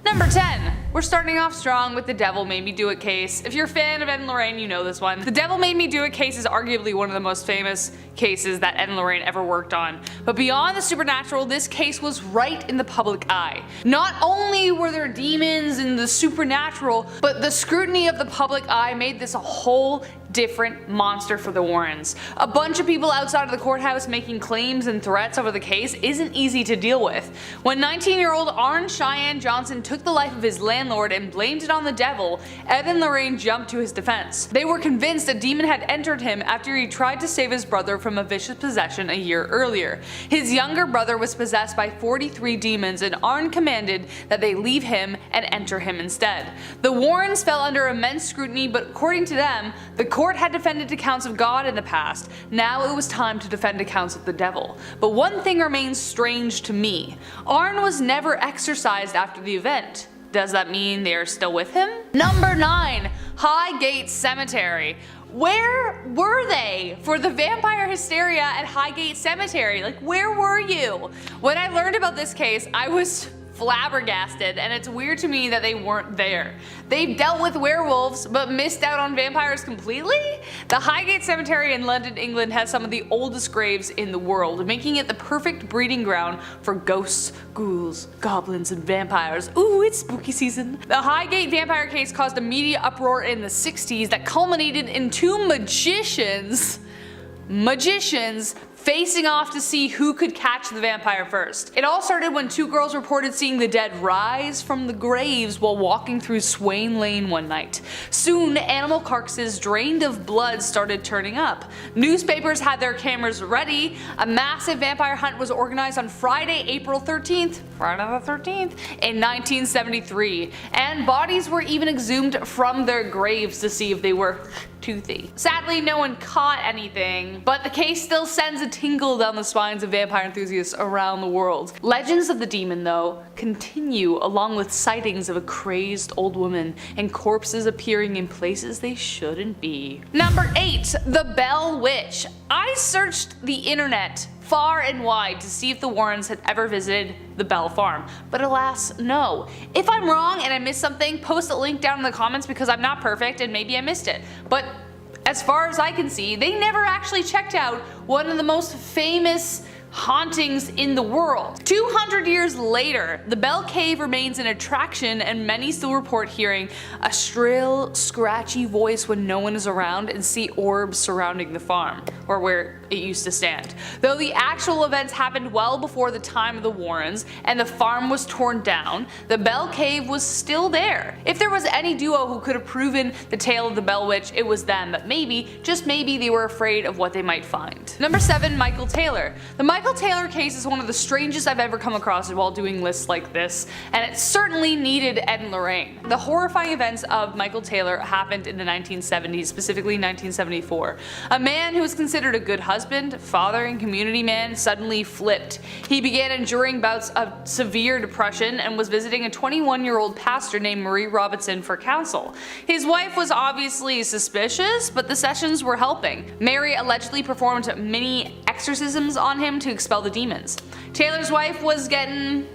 Number 10. We're starting off strong with the Devil Made Me Do It case. If you're a fan of Ed and Lorraine, you know this one. The Devil Made Me Do It case is arguably one of the most famous cases that Ed and Lorraine ever worked on. But beyond the supernatural, this case was right in the public eye. Not only were there demons and the supernatural, but the scrutiny of the public eye made this a whole different monster for the Warrens. A bunch of people outside of the courthouse making claims and threats over the case isn't easy to deal with. When 19-year-old Arn Cheyenne Johnson took the life of his landlord and blamed it on the devil, Ed and Lorraine jumped to his defense. They were convinced a demon had entered him after he tried to save his brother from a vicious possession a year earlier. His younger brother was possessed by 43 demons, and Arn commanded that they leave him and enter him instead. The Warrens fell under immense scrutiny, but according to them, the court had defended accounts of God in the past. Now it was time to defend accounts of the devil. But one thing remains strange to me. Arn was never exorcised after the event. Does that mean they are still with him? Number 9. Highgate Cemetery. Where were they for the vampire hysteria at Highgate Cemetery? Like, where were you? When I learned about this case, I was flabbergasted, and it's weird to me that they weren't there. They dealt with werewolves but missed out on vampires completely? The Highgate Cemetery in London, England has some of the oldest graves in the world, making it the perfect breeding ground for ghosts, ghouls, goblins, and vampires. Ooh, it's spooky season. The Highgate vampire case caused a media uproar in the 60s that culminated in two magicians facing off to see who could catch the vampire first. It all started when two girls reported seeing the dead rise from the graves while walking through Swain Lane one night. Soon, animal carcasses drained of blood started turning up. Newspapers had their cameras ready. A massive vampire hunt was organized on Friday, April 13th, in 1973, and bodies were even exhumed from their graves to see if they were toothy. Sadly, no one caught anything, but the case still sends a tingle down the spines of vampire enthusiasts around the world. Legends of the demon, though, continue, along with sightings of a crazed old woman and corpses appearing in places they shouldn't be. Number 8. The Bell Witch. I searched the internet far and wide to see if the Warrens had ever visited the Bell Farm, but alas, no. If I'm wrong and I missed something, post a link down in the comments because I'm not perfect and maybe I missed it. But as far as I can see, they never actually checked out one of the most famous hauntings in the world. 200 years later, the Bell Cave remains an attraction, and many still report hearing a shrill, scratchy voice when no one is around and see orbs surrounding the farm, or where it used to stand. Though the actual events happened well before the time of the Warrens and the farm was torn down, the Bell Cave was still there. If there was any duo who could have proven the tale of the Bell Witch, it was them, but maybe, just maybe, they were afraid of what they might find. Number 7. Michael Taylor. The Michael Taylor case is one of the strangest I've ever come across while doing lists like this, and it certainly needed Ed and Lorraine. The horrifying events of Michael Taylor happened in the 1970s, specifically 1974. A man who was considered a good husband, father, and community man suddenly flipped. He began enduring bouts of severe depression and was visiting a 21-year-old pastor named Marie Robinson for counsel. His wife was obviously suspicious, but the sessions were helping. Mary allegedly performed many exorcisms on him to expel the demons. Taylor's wife was getting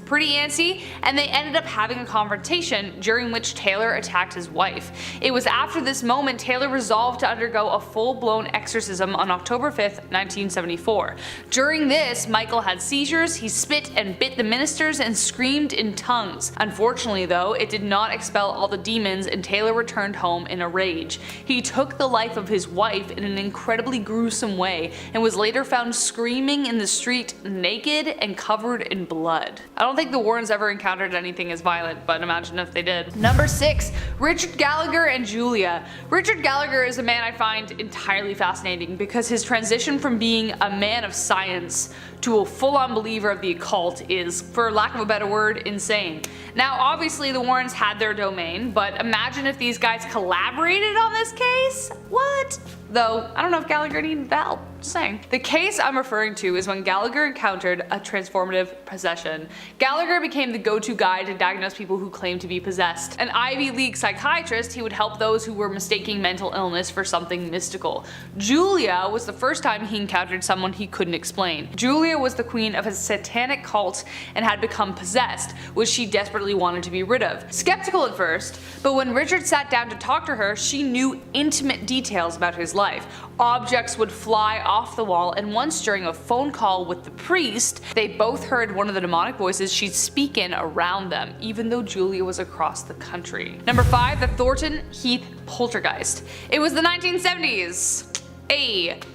pretty antsy, and they ended up having a confrontation during which Taylor attacked his wife. It was after this moment Taylor resolved to undergo a full-blown exorcism on October 5th, 1974. During this, Michael had seizures, he spit and bit the ministers, and screamed in tongues. Unfortunately though, it did not expel all the demons, and Taylor returned home in a rage. He took the life of his wife in an incredibly gruesome way, and was later found screaming in the street naked and covered in blood. I don't think the Warrens ever encountered anything as violent, but imagine if they did. Number 6. Richard Gallagher and Julia. Richard Gallagher is a man I find entirely fascinating because his transition from being a man of science to a full-on believer of the occult is, for lack of a better word, insane. Now obviously the Warrens had their domain, but imagine if these guys collaborated on this case? What? Though, I don't know if Gallagher needed that help. Just saying. The case I'm referring to is when Gallagher encountered a transformative possession. Gallagher became the go-to guy to diagnose people who claimed to be possessed. An Ivy League psychiatrist, he would help those who were mistaking mental illness for something mystical. Julia was the first time he encountered someone he couldn't explain. Julia Julia was the queen of a satanic cult and had become possessed, which she desperately wanted to be rid of. Skeptical at first, but when Richard sat down to talk to her, she knew intimate details about his life. Objects would fly off the wall, and once during a phone call with the priest, they both heard one of the demonic voices she'd speak in around them, even though Julia was across the country. Number 5. The Thornton Heath Poltergeist. It was the 1970s.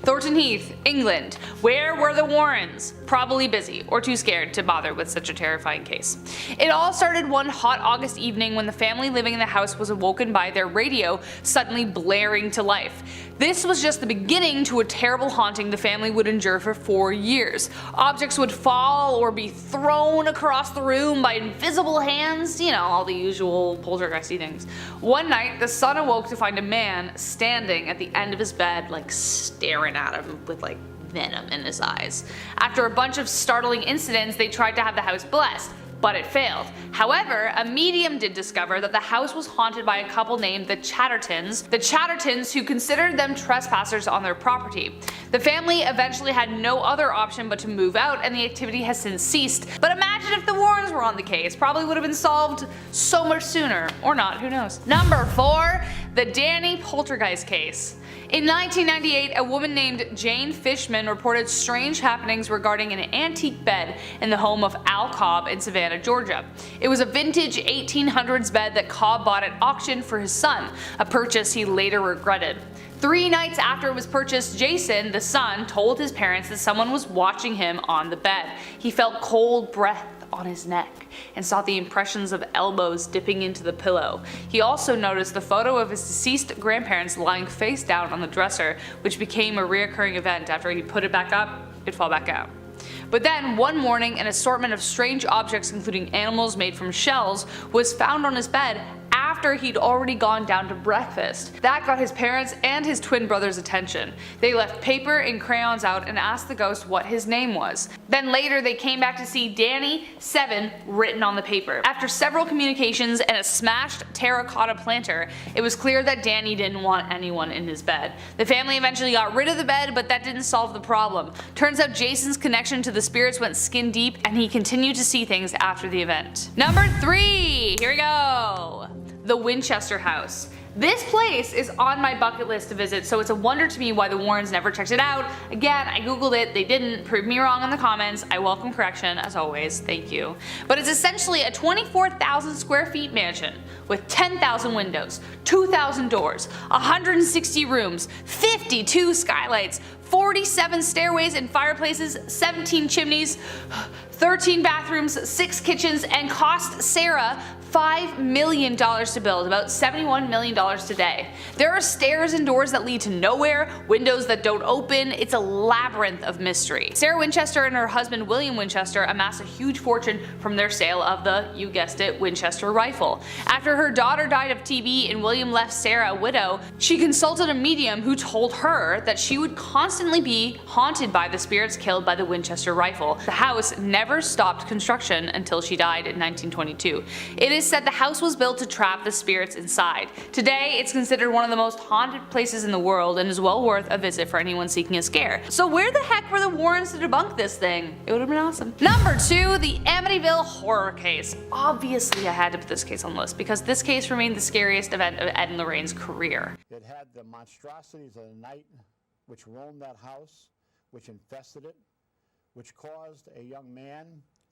Thornton Heath, England. Where were the Warrens? Probably busy, or too scared to bother with such a terrifying case. It all started one hot August evening when the family living in the house was awoken by their radio suddenly blaring to life. This was just the beginning to a terrible haunting the family would endure for 4 years. Objects would fall or be thrown across the room by invisible hands, you know, all the usual poltergeisty things. One night, the son awoke to find a man standing at the end of his bed, like staring at him with like venom in his eyes. After a bunch of startling incidents, they tried to have the house blessed, but it failed. However, a medium did discover that the house was haunted by a couple named the Chattertons who considered them trespassers on their property. The family eventually had no other option but to move out, and the activity has since ceased. But imagine if the Warrens were on the case, probably would have been solved so much sooner. Or not, who knows. Number 4. The Danny Poltergeist case. In 1998, a woman named Jane Fishman reported strange happenings regarding an antique bed in the home of Al Cobb in Savannah, Georgia. It was a vintage 1800s bed that Cobb bought at auction for his son, a purchase he later regretted. 3 nights after it was purchased, Jason, the son, told his parents that someone was watching him on the bed. He felt cold breath on his neck and saw the impressions of elbows dipping into the pillow. He also noticed the photo of his deceased grandparents lying face down on the dresser, which became a reoccurring event. After he put it back up, it'd fall back out. But then, one morning, an assortment of strange objects, including animals made from shells, was found on his bed after he'd already gone down to breakfast. That got his parents and his twin brother's attention. They left paper and crayons out and asked the ghost what his name was. Then later they came back to see Danny 7 written on the paper. After several communications and a smashed terracotta planter, it was clear that Danny didn't want anyone in his bed. The family eventually got rid of the bed, but that didn't solve the problem. Turns out Jason's connection to the spirits went skin deep, and he continued to see things after the event. Number 3, here we go. The Winchester House. This place is on my bucket list to visit, so it's a wonder to me why the Warrens never checked it out. Again, I googled it, they didn't. Prove me wrong in the comments. I welcome correction, as always, thank you. But it's essentially a 24,000 square feet mansion with 10,000 windows, 2,000 doors, 160 rooms, 52 skylights, 47 stairways and fireplaces, 17 chimneys, 13 bathrooms, 6 kitchens, and cost Sarah $5 million to build, about $71 million today. There are stairs and doors that lead to nowhere, windows that don't open. It's a labyrinth of mystery. Sarah Winchester and her husband William Winchester amassed a huge fortune from their sale of the, you guessed it, Winchester rifle. After her daughter died of TB and William left Sarah a widow, she consulted a medium who told her that she would constantly be haunted by the spirits killed by the Winchester rifle. The house never stopped construction until she died in 1922. It is said the house was built to trap the spirits inside. Today, it's considered one of the most haunted places in the world and is well worth a visit for anyone seeking a scare. So where the heck were the Warrens to debunk this thing? It would have been awesome. Number 2, the Amityville horror case. Obviously I had to put this case on the list because this case remained the scariest event of Ed and Lorraine's career. It had the monstrosities of the night which roamed that house, which infested it, which caused a young man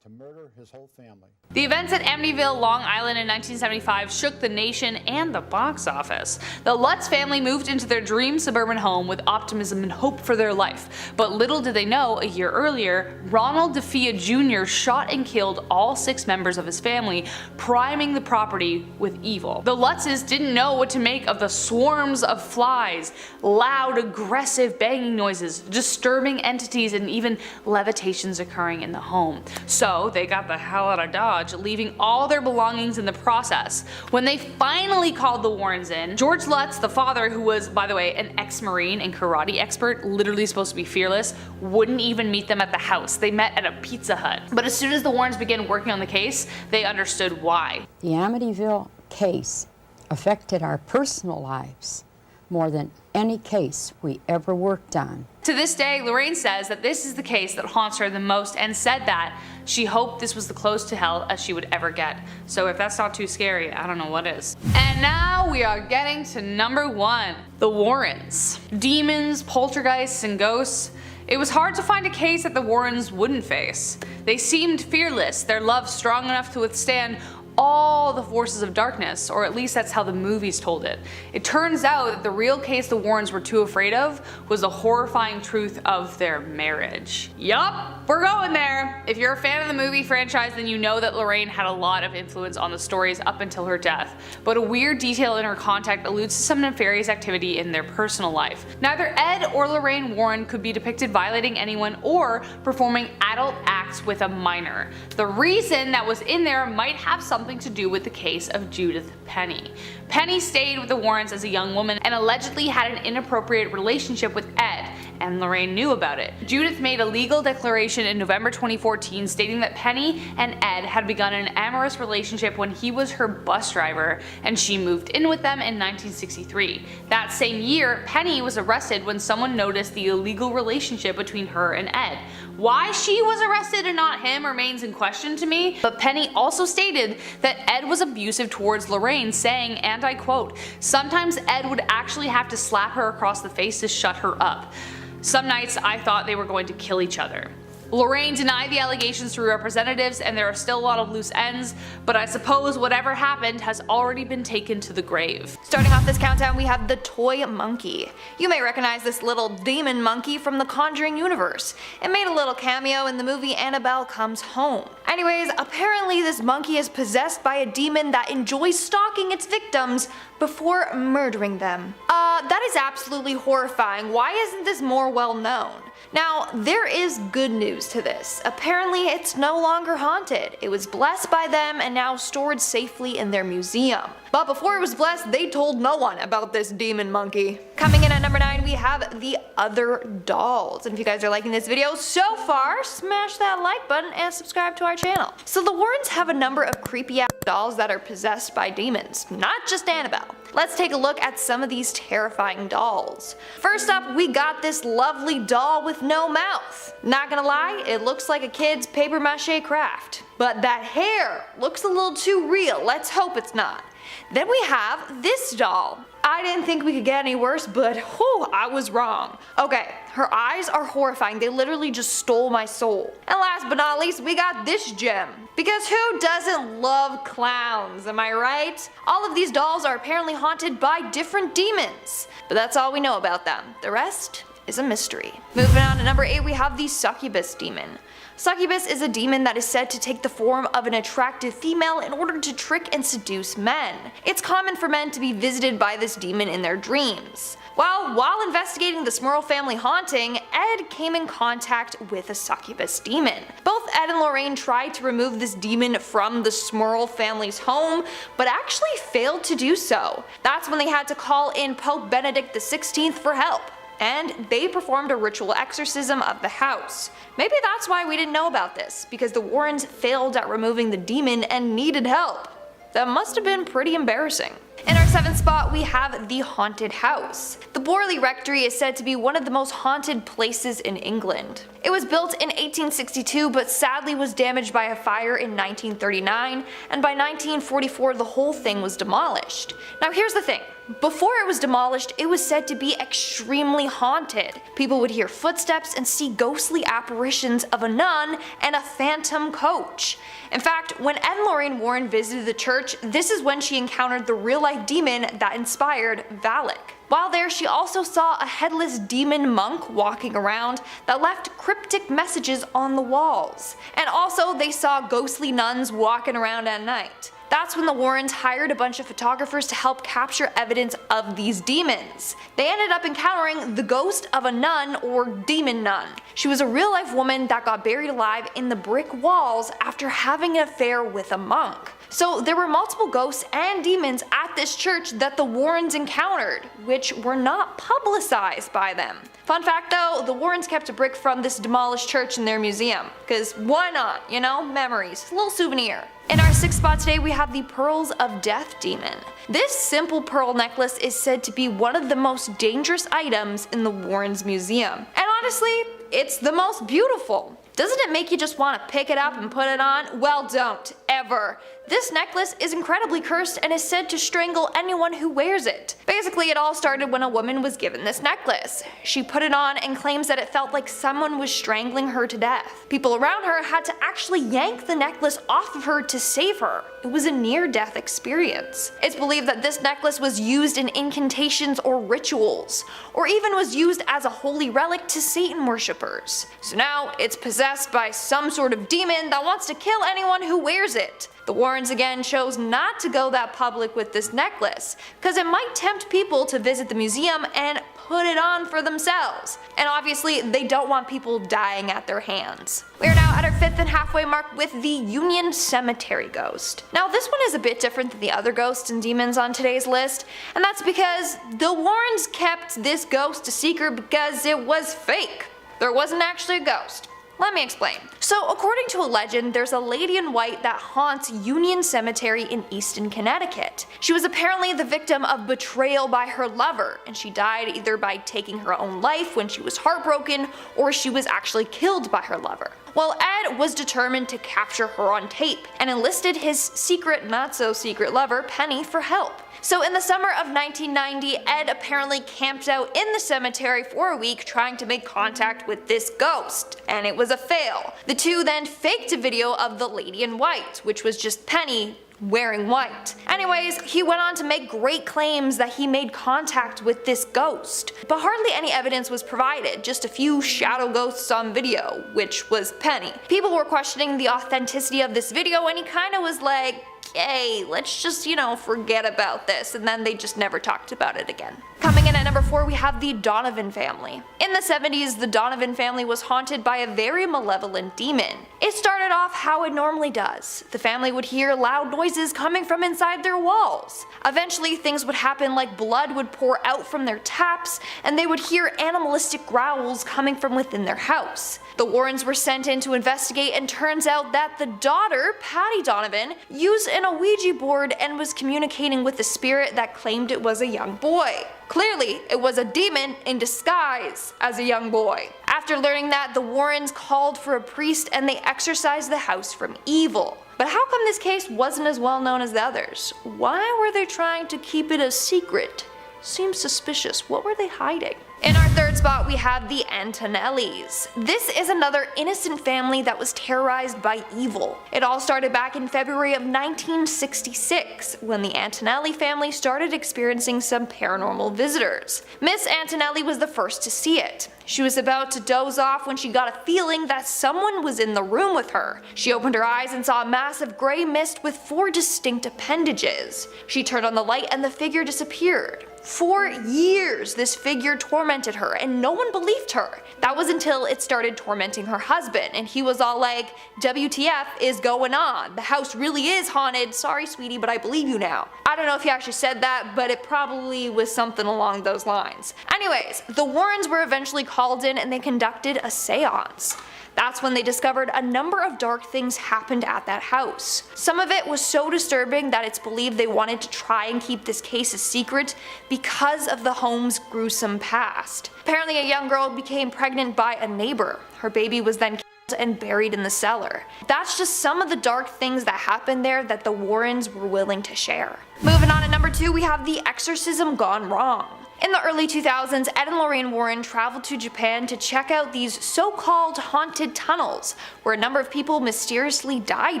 to murder his whole family. The events at Amityville, Long Island in 1975 shook the nation and the box office. The Lutz family moved into their dream suburban home with optimism and hope for their life. But little did they know, a year earlier, Ronald DeFia Jr. shot and killed all 6 members of his family, priming the property with evil. The Lutzes didn't know what to make of the swarms of flies, loud, aggressive banging noises, disturbing entities, and even levitations occurring in the home. So they got the hell out of Dodge, leaving all their belongings in the process. When they finally called the Warrens in, George Lutz, the father, who was, by the way, an ex-Marine and karate expert, literally supposed to be fearless, wouldn't even meet them at the house. They met at a Pizza Hut. But as soon as the Warrens began working on the case, they understood why. The Amityville case affected our personal lives more than any case we ever worked on. To this day, Lorraine says that this is the case that haunts her the most and said that she hoped this was the close to hell as she would ever get. So if that's not too scary, I don't know what is. And now we are getting to number 1, the Warrens. Demons, poltergeists, and ghosts. It was hard to find a case that the Warrens wouldn't face. They seemed fearless, their love strong enough to withstand all the forces of darkness, or at least that's how the movies told it. It turns out that the real case the Warrens were too afraid of was the horrifying truth of their marriage. Yup, we're going there. If you're a fan of the movie franchise, then you know that Lorraine had a lot of influence on the stories up until her death, but a weird detail in her contact alludes to some nefarious activity in their personal life. Neither Ed or Lorraine Warren could be depicted violating anyone or performing adult acts with a minor. The reason that was in there might have something to do with the case of Judith Penny. Penny stayed with the Warrens as a young woman and allegedly had an inappropriate relationship with Ed, and Lorraine knew about it. Judith made a legal declaration in November 2014 stating that Penny and Ed had begun an amorous relationship when he was her bus driver and she moved in with them in 1963. That same year, Penny was arrested when someone noticed the illegal relationship between her and Ed. Why she was arrested and not him remains in question to me, but Penny also stated that Ed was abusive towards Lorraine, saying, and I quote, "Sometimes Ed would actually have to slap her across the face to shut her up. Some nights I thought they were going to kill each other." Lorraine denied the allegations through representatives, and there are still a lot of loose ends, but I suppose whatever happened has already been taken to the grave. Starting off this countdown, we have the toy monkey. You may recognize this little demon monkey from the Conjuring universe. It made a little cameo in the movie Annabelle Comes Home. Anyways, apparently this monkey is possessed by a demon that enjoys stalking its victims before murdering them. That is absolutely horrifying. Why isn't this more well known? Now, there is good news to this. Apparently, it's no longer haunted. It was blessed by them and now stored safely in their museum. But before it was blessed, they told no one about this demon monkey. Coming in at number 9, we have the Other Dolls. And if you guys are liking this video so far, smash that like button and subscribe to our channel. So the Warrens have a number of creepy ass dolls that are possessed by demons, not just Annabelle. Let's take a look at some of these terrifying dolls. First up, we got this lovely doll with no mouth. Not gonna lie, it looks like a kid's paper mache craft. But that hair looks a little too real, let's hope it's not. Then we have this doll. I didn't think we could get any worse, but whew, I was wrong. Okay, her eyes are horrifying, they literally just stole my soul. And last but not least, we got this gem. Because who doesn't love clowns, am I right? All of these dolls are apparently haunted by different demons, but that's all we know about them. The rest is a mystery. Moving on to number 8, we have the succubus demon. Succubus is a demon that is said to take the form of an attractive female in order to trick and seduce men. It's common for men to be visited by this demon in their dreams. While investigating the Smurl family haunting, Ed came in contact with a succubus demon. Both Ed and Lorraine tried to remove this demon from the Smurl family's home, but actually failed to do so. That's when they had to call in Pope Benedict XVI for help, and they performed a ritual exorcism of the house. Maybe that's why we didn't know about this, because the Warrens failed at removing the demon and needed help. That must have been pretty embarrassing. In our 7th spot, we have the haunted house. The Borley Rectory is said to be one of the most haunted places in England. It was built in 1862 but sadly was damaged by a fire in 1939, and by 1944 the whole thing was demolished. Now here's the thing. Before it was demolished, it was said to be extremely haunted. People would hear footsteps and see ghostly apparitions of a nun and a phantom coach. In fact, when Ed and Lorraine Warren visited the church, this is when she encountered the real-life demon that inspired Valak. While there, she also saw a headless demon monk walking around that left cryptic messages on the walls. And also, they saw ghostly nuns walking around at night. That's when the Warrens hired a bunch of photographers to help capture evidence of these demons. They ended up encountering the ghost of a nun, or demon nun. She was a real-life woman that got buried alive in the brick walls after having an affair with a monk. So there were multiple ghosts and demons at this church that the Warrens encountered, which were not publicized by them. Fun fact though, the Warrens kept a brick from this demolished church in their museum, cause why not, you know, memories, a little souvenir. In our 6th spot today, we have the Pearls of Death demon. This simple pearl necklace is said to be one of the most dangerous items in the Warrens museum. And honestly, it's the most beautiful. Doesn't it make you just want to pick it up and put it on? Well, don't, ever. This necklace is incredibly cursed and is said to strangle anyone who wears it. Basically, it all started when a woman was given this necklace. She put it on and claims that it felt like someone was strangling her to death. People around her had to actually yank the necklace off of her to save her. It was a near-death experience. It's believed that this necklace was used in incantations or rituals, or even was used as a holy relic to Satan worshippers. So now it's possessed by some sort of demon that wants to kill anyone who wears it. The Warrens again chose not to go that public with this necklace, because it might tempt people to visit the museum and put it on for themselves. And obviously, they don't want people dying at their hands. We are now at our 5th and halfway mark with the Union Cemetery ghost. Now this one is a bit different than the other ghosts and demons on today's list, and that's because the Warrens kept this ghost a secret because it was fake. There wasn't actually a ghost. Let me explain. So according to a legend, there's a lady in white that haunts Union Cemetery in Easton, Connecticut. She was apparently the victim of betrayal by her lover, and she died either by taking her own life when she was heartbroken, or she was actually killed by her lover. Well, Ed was determined to capture her on tape, and enlisted his secret, not so secret lover, Penny, for help. So in the summer of 1990, Ed apparently camped out in the cemetery for a week trying to make contact with this ghost, and it was a fail. The two then faked a video of the lady in white, which was just Penny wearing white. Anyways, he went on to make great claims that he made contact with this ghost, but hardly any evidence was provided, just a few shadow ghosts on video, which was Penny. People were questioning the authenticity of this video, and he kinda was like, hey, let's just, forget about this, and then they just never talked about it again. Coming in at number 4, we have the Donovan family. In the 70s, the Donovan family was haunted by a very malevolent demon. It started off how it normally does. The family would hear loud noises coming from inside their walls. Eventually, things would happen like blood would pour out from their taps, and they would hear animalistic growls coming from within their house. The Warrens were sent in to investigate, and turns out that the daughter, Patty Donovan, used an Ouija board and was communicating with the spirit that claimed it was a young boy. Clearly, it was a demon in disguise as a young boy. After learning that, the Warrens called for a priest and they exorcised the house from evil. But how come this case wasn't as well known as the others? Why were they trying to keep it a secret? Seems suspicious. What were they hiding? In our 3rd spot, we have the Antonellis. This is another innocent family that was terrorized by evil. It all started back in February of 1966, when the Antonelli family started experiencing some paranormal visitors. Miss Antonelli was the first to see it. She was about to doze off when she got a feeling that someone was in the room with her. She opened her eyes and saw a massive gray mist with 4 distinct appendages. She turned on the light and the figure disappeared. For years, this figure tormented her and no one believed her. That was until it started tormenting her husband, and he was all like, WTF is going on? The house really is haunted. Sorry sweetie, but I believe you now. I don't know if he actually said that, but it probably was something along those lines. Anyways, the Warrens were eventually called in and they conducted a seance. That's when they discovered a number of dark things happened at that house. Some of it was so disturbing that it's believed they wanted to try and keep this case a secret because of the home's gruesome past. Apparently a young girl became pregnant by a neighbor. Her baby was then killed and buried in the cellar. That's just some of the dark things that happened there that the Warrens were willing to share. Moving on at number 2, we have the exorcism gone wrong. In the early 2000s, Ed and Lorraine Warren traveled to Japan to check out these so-called haunted tunnels, where a number of people mysteriously died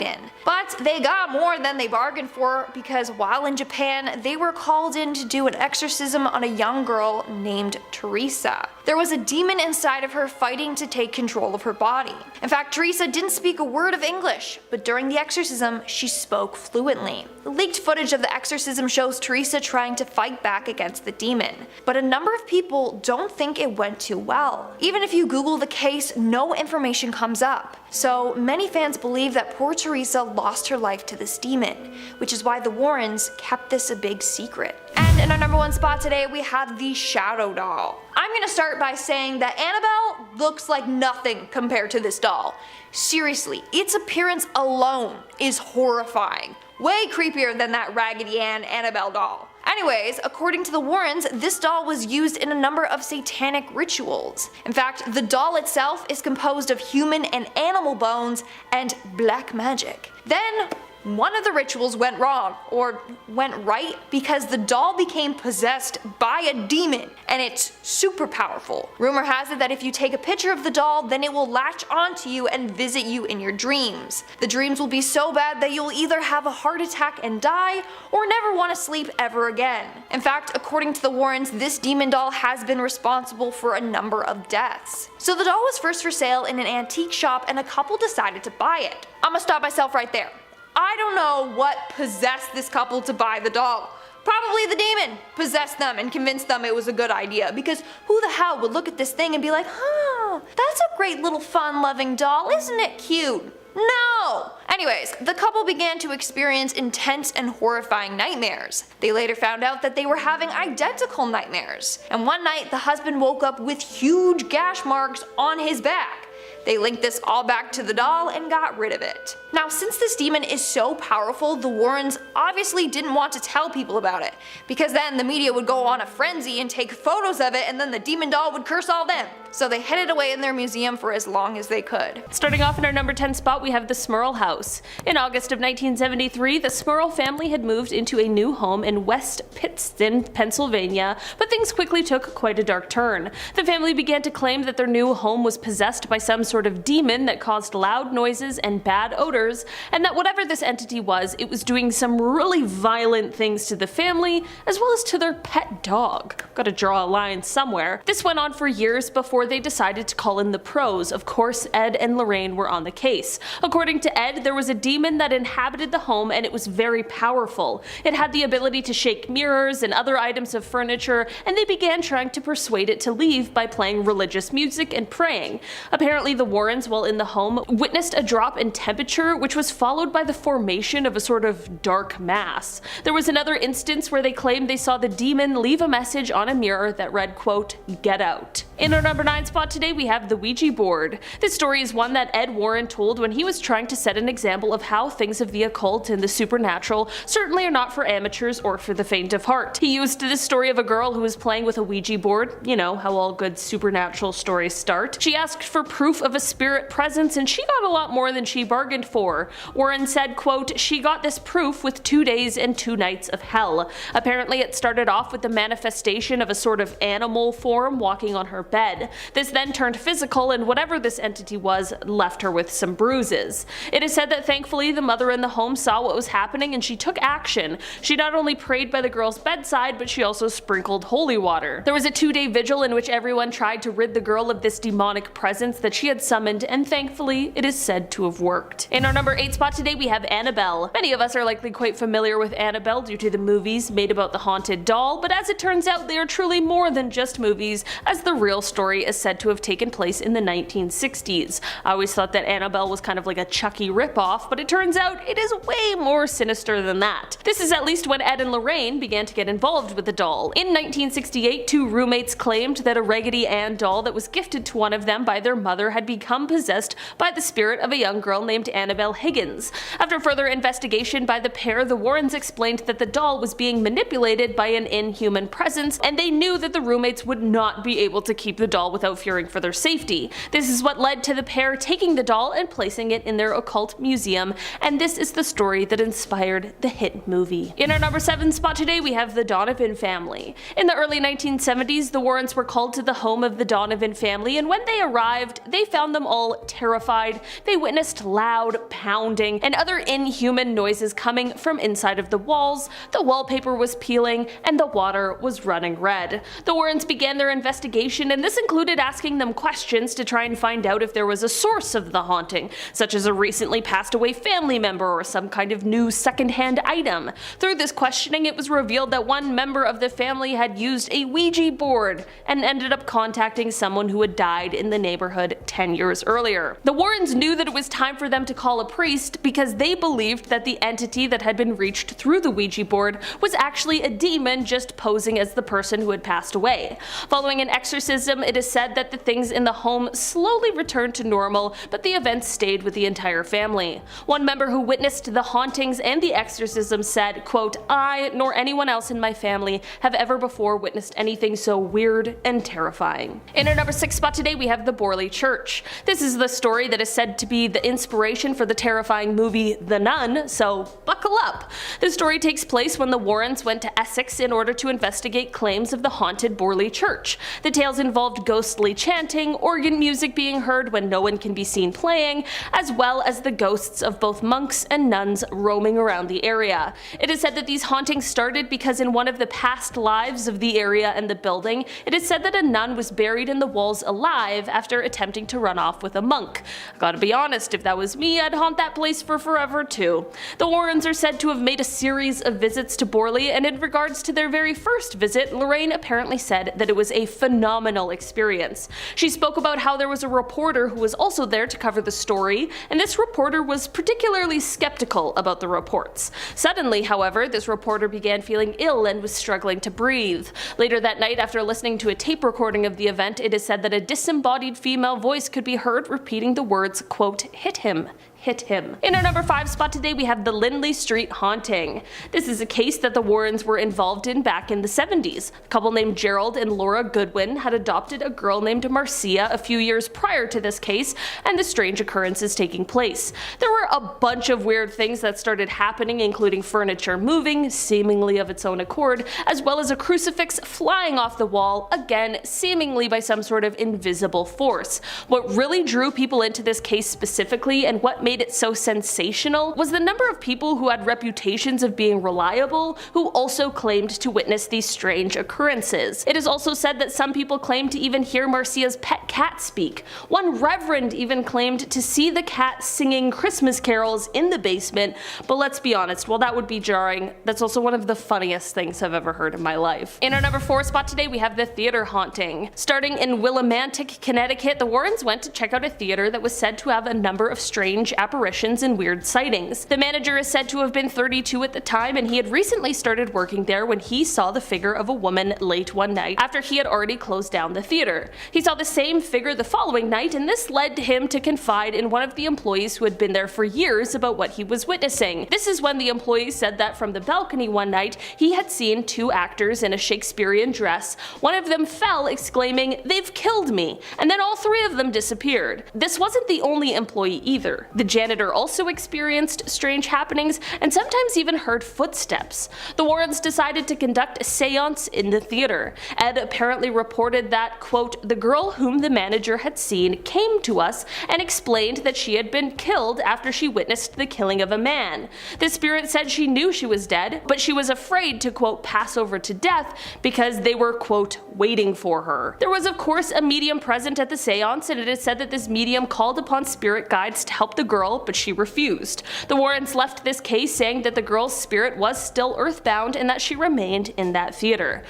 in. But they got more than they bargained for, because while in Japan, they were called in to do an exorcism on a young girl named Teresa. There was a demon inside of her fighting to take control of her body. In fact, Teresa didn't speak a word of English, but during the exorcism, she spoke fluently. The leaked footage of the exorcism shows Teresa trying to fight back against the demon, but a number of people don't think it went too well. Even if you Google the case, no information comes up. So many fans believe that poor Teresa lost her life to this demon, which is why the Warrens kept this a big secret. And in our number 1 spot today, we have the Shadow Doll. I'm gonna start by saying that Annabelle looks like nothing compared to this doll. Seriously, its appearance alone is horrifying. Way creepier than that Raggedy Ann Annabelle doll. Anyways, according to the Warrens, this doll was used in a number of satanic rituals. In fact, the doll itself is composed of human and animal bones and black magic. Then, one of the rituals went wrong, or went right, because the doll became possessed by a demon, and it's super powerful. Rumor has it that if you take a picture of the doll, then it will latch onto you and visit you in your dreams. The dreams will be so bad that you'll either have a heart attack and die, or never want to sleep ever again. In fact, according to the Warrens, this demon doll has been responsible for a number of deaths. So the doll was first for sale in an antique shop, and a couple decided to buy it. I'ma stop myself right there. I don't know what possessed this couple to buy the doll. Probably the demon possessed them and convinced them it was a good idea, because who the hell would look at this thing and be like, huh, that's a great little fun-loving doll, isn't it cute? No! Anyways, the couple began to experience intense and horrifying nightmares. They later found out that they were having identical nightmares, and one night the husband woke up with huge gash marks on his back. They linked this all back to the doll and got rid of it. Now, since this demon is so powerful, the Warrens obviously didn't want to tell people about it, because then the media would go on a frenzy and take photos of it, and then the demon doll would curse all them. So they hid it away in their museum for as long as they could. Starting off in our number 10 spot, we have the Smurl House. In August of 1973, the Smurl family had moved into a new home in West Pittston, Pennsylvania, but things quickly took quite a dark turn. The family began to claim that their new home was possessed by some sort of demon that caused loud noises and bad odors, and that whatever this entity was, it was doing some really violent things to the family, as well as to their pet dog. Gotta draw a line somewhere. This went on for years before they decided to call in the pros. Of course, Ed and Lorraine were on the case. According to Ed, there was a demon that inhabited the home, and it was very powerful. It had the ability to shake mirrors and other items of furniture, and they began trying to persuade it to leave by playing religious music and praying. Apparently, the Warrens, while in the home, witnessed a drop in temperature, which was followed by the formation of a sort of dark mass. There was another instance where they claimed they saw the demon leave a message on a mirror that read, quote, "Get out." In our number 9 spot today, we have the Ouija board. This story is one that Ed Warren told when he was trying to set an example of how things of the occult and the supernatural certainly are not for amateurs or for the faint of heart. He used this story of a girl who was playing with a Ouija board, you know how all good supernatural stories start. She asked for proof of a spirit presence, and she got a lot more than she bargained for. Warren said, quote, "She got this proof with 2 days and 2 nights of hell." Apparently it started off with the manifestation of a sort of animal form walking on her bed. This then turned physical, and whatever this entity was left her with some bruises. It is said that thankfully the mother in the home saw what was happening and she took action. She not only prayed by the girl's bedside, but she also sprinkled holy water. There was a 2-day vigil in which everyone tried to rid the girl of this demonic presence that she had summoned, and thankfully it is said to have worked. In our number 8 spot today, we have Annabelle. Many of us are likely quite familiar with Annabelle due to the movies made about the haunted doll, but as it turns out, they are truly more than just movies, as the real story is said to have taken place in the 1960s. I always thought that Annabelle was kind of like a Chucky ripoff, but it turns out it is way more sinister than that. This is at least when Ed and Lorraine began to get involved with the doll. In 1968, 2 roommates claimed that a Raggedy Ann doll that was gifted to one of them by their mother had become possessed by the spirit of a young girl named Annabelle Higgins. After further investigation by the pair, the Warrens explained that the doll was being manipulated by an inhuman presence, and they knew that the roommates would not be able to keep the doll without fearing for their safety. This is what led to the pair taking the doll and placing it in their occult museum, and this is the story that inspired the hit movie. In our number 7 spot today, we have the Donovan family. In the early 1970s, the Warrens were called to the home of the Donovan family, and when they arrived, they found them all terrified. They witnessed loud pounding and other inhuman noises coming from inside of the walls, the wallpaper was peeling, and the water was running red. The Warrens began their investigation, and this included asking them questions to try and find out if there was a source of the haunting, such as a recently passed away family member or some kind of new secondhand item. Through this questioning, it was revealed that one member of the family had used a Ouija board and ended up contacting someone who had died in the neighborhood 10 10 years earlier. The Warrens knew that it was time for them to call a priest because they believed that the entity that had been reached through the Ouija board was actually a demon just posing as the person who had passed away. Following an exorcism, it is said that the things in the home slowly returned to normal, but the events stayed with the entire family. One member who witnessed the hauntings and the exorcism said, quote, "I, nor anyone else in my family, have ever before witnessed anything so weird and terrifying." In our number 6 spot today, we have the Borley Church. This is the story that is said to be the inspiration for the terrifying movie The Nun, so buckle up. The story takes place when the Warrens went to Essex in order to investigate claims of the haunted Borley Church. The tales involved ghostly chanting, organ music being heard when no one can be seen playing, as well as the ghosts of both monks and nuns roaming around the area. It is said that these hauntings started because in one of the past lives of the area and the building, it is said that a nun was buried in the walls alive after attempting to run off with a monk. Gotta be honest, if that was me, I'd haunt that place for forever too. The Warrens are said to have made a series of visits to Borley, and in regards to their very first visit, Lorraine apparently said that it was a phenomenal experience. She spoke about how there was a reporter who was also there to cover the story, and this reporter was particularly skeptical about the reports. Suddenly, however, this reporter began feeling ill and was struggling to breathe. Later that night, after listening to a tape recording of the event, it is said that a disembodied female voice could be heard repeating the words, quote, "hit him. Hit him." In our number 5 spot today, we have the Lindley Street haunting. This is a case that the Warrens were involved in back in the 70s. A couple named Gerald and Laura Goodwin had adopted a girl named Marcia a few years prior to this case and the strange occurrences taking place. There were a bunch of weird things that started happening, including furniture moving, seemingly of its own accord, as well as a crucifix flying off the wall, again seemingly by some sort of invisible force. What really drew people into this case specifically, and what made it so sensational, was the number of people who had reputations of being reliable who also claimed to witness these strange occurrences. It is also said that some people claimed to even hear Marcia's pet cat speak. One reverend even claimed to see the cat singing Christmas carols in the basement, but let's be honest, while that would be jarring, that's also one of the funniest things I've ever heard in my life. In our number 4 spot today, we have the theater haunting. Starting in Willimantic, Connecticut, the Warrens went to check out a theater that was said to have a number of strange apparitions and weird sightings. The manager is said to have been 32 at the time, and he had recently started working there when he saw the figure of a woman late one night after he had already closed down the theater. He saw the same figure the following night, and this led him to confide in one of the employees who had been there for years about what he was witnessing. This is when the employee said that from the balcony one night he had seen 2 actors in a Shakespearean dress. One of them fell, exclaiming, "They've killed me," and then all 3 of them disappeared. This wasn't the only employee either. The janitor also experienced strange happenings and sometimes even heard footsteps. The Warrens decided to conduct a seance in the theater. Ed apparently reported that, quote, "the girl whom the manager had seen came to us and explained that she had been killed after she witnessed the killing of a man. The spirit said she knew she was dead, but she was afraid to, quote, pass over to death because they were, quote, waiting for her." There was of course a medium present at the seance, and it is said that this medium called upon spirit guides to help the girl, but she refused. The Warrens left this case saying that the girl's spirit was still earthbound and that she remained in that theater.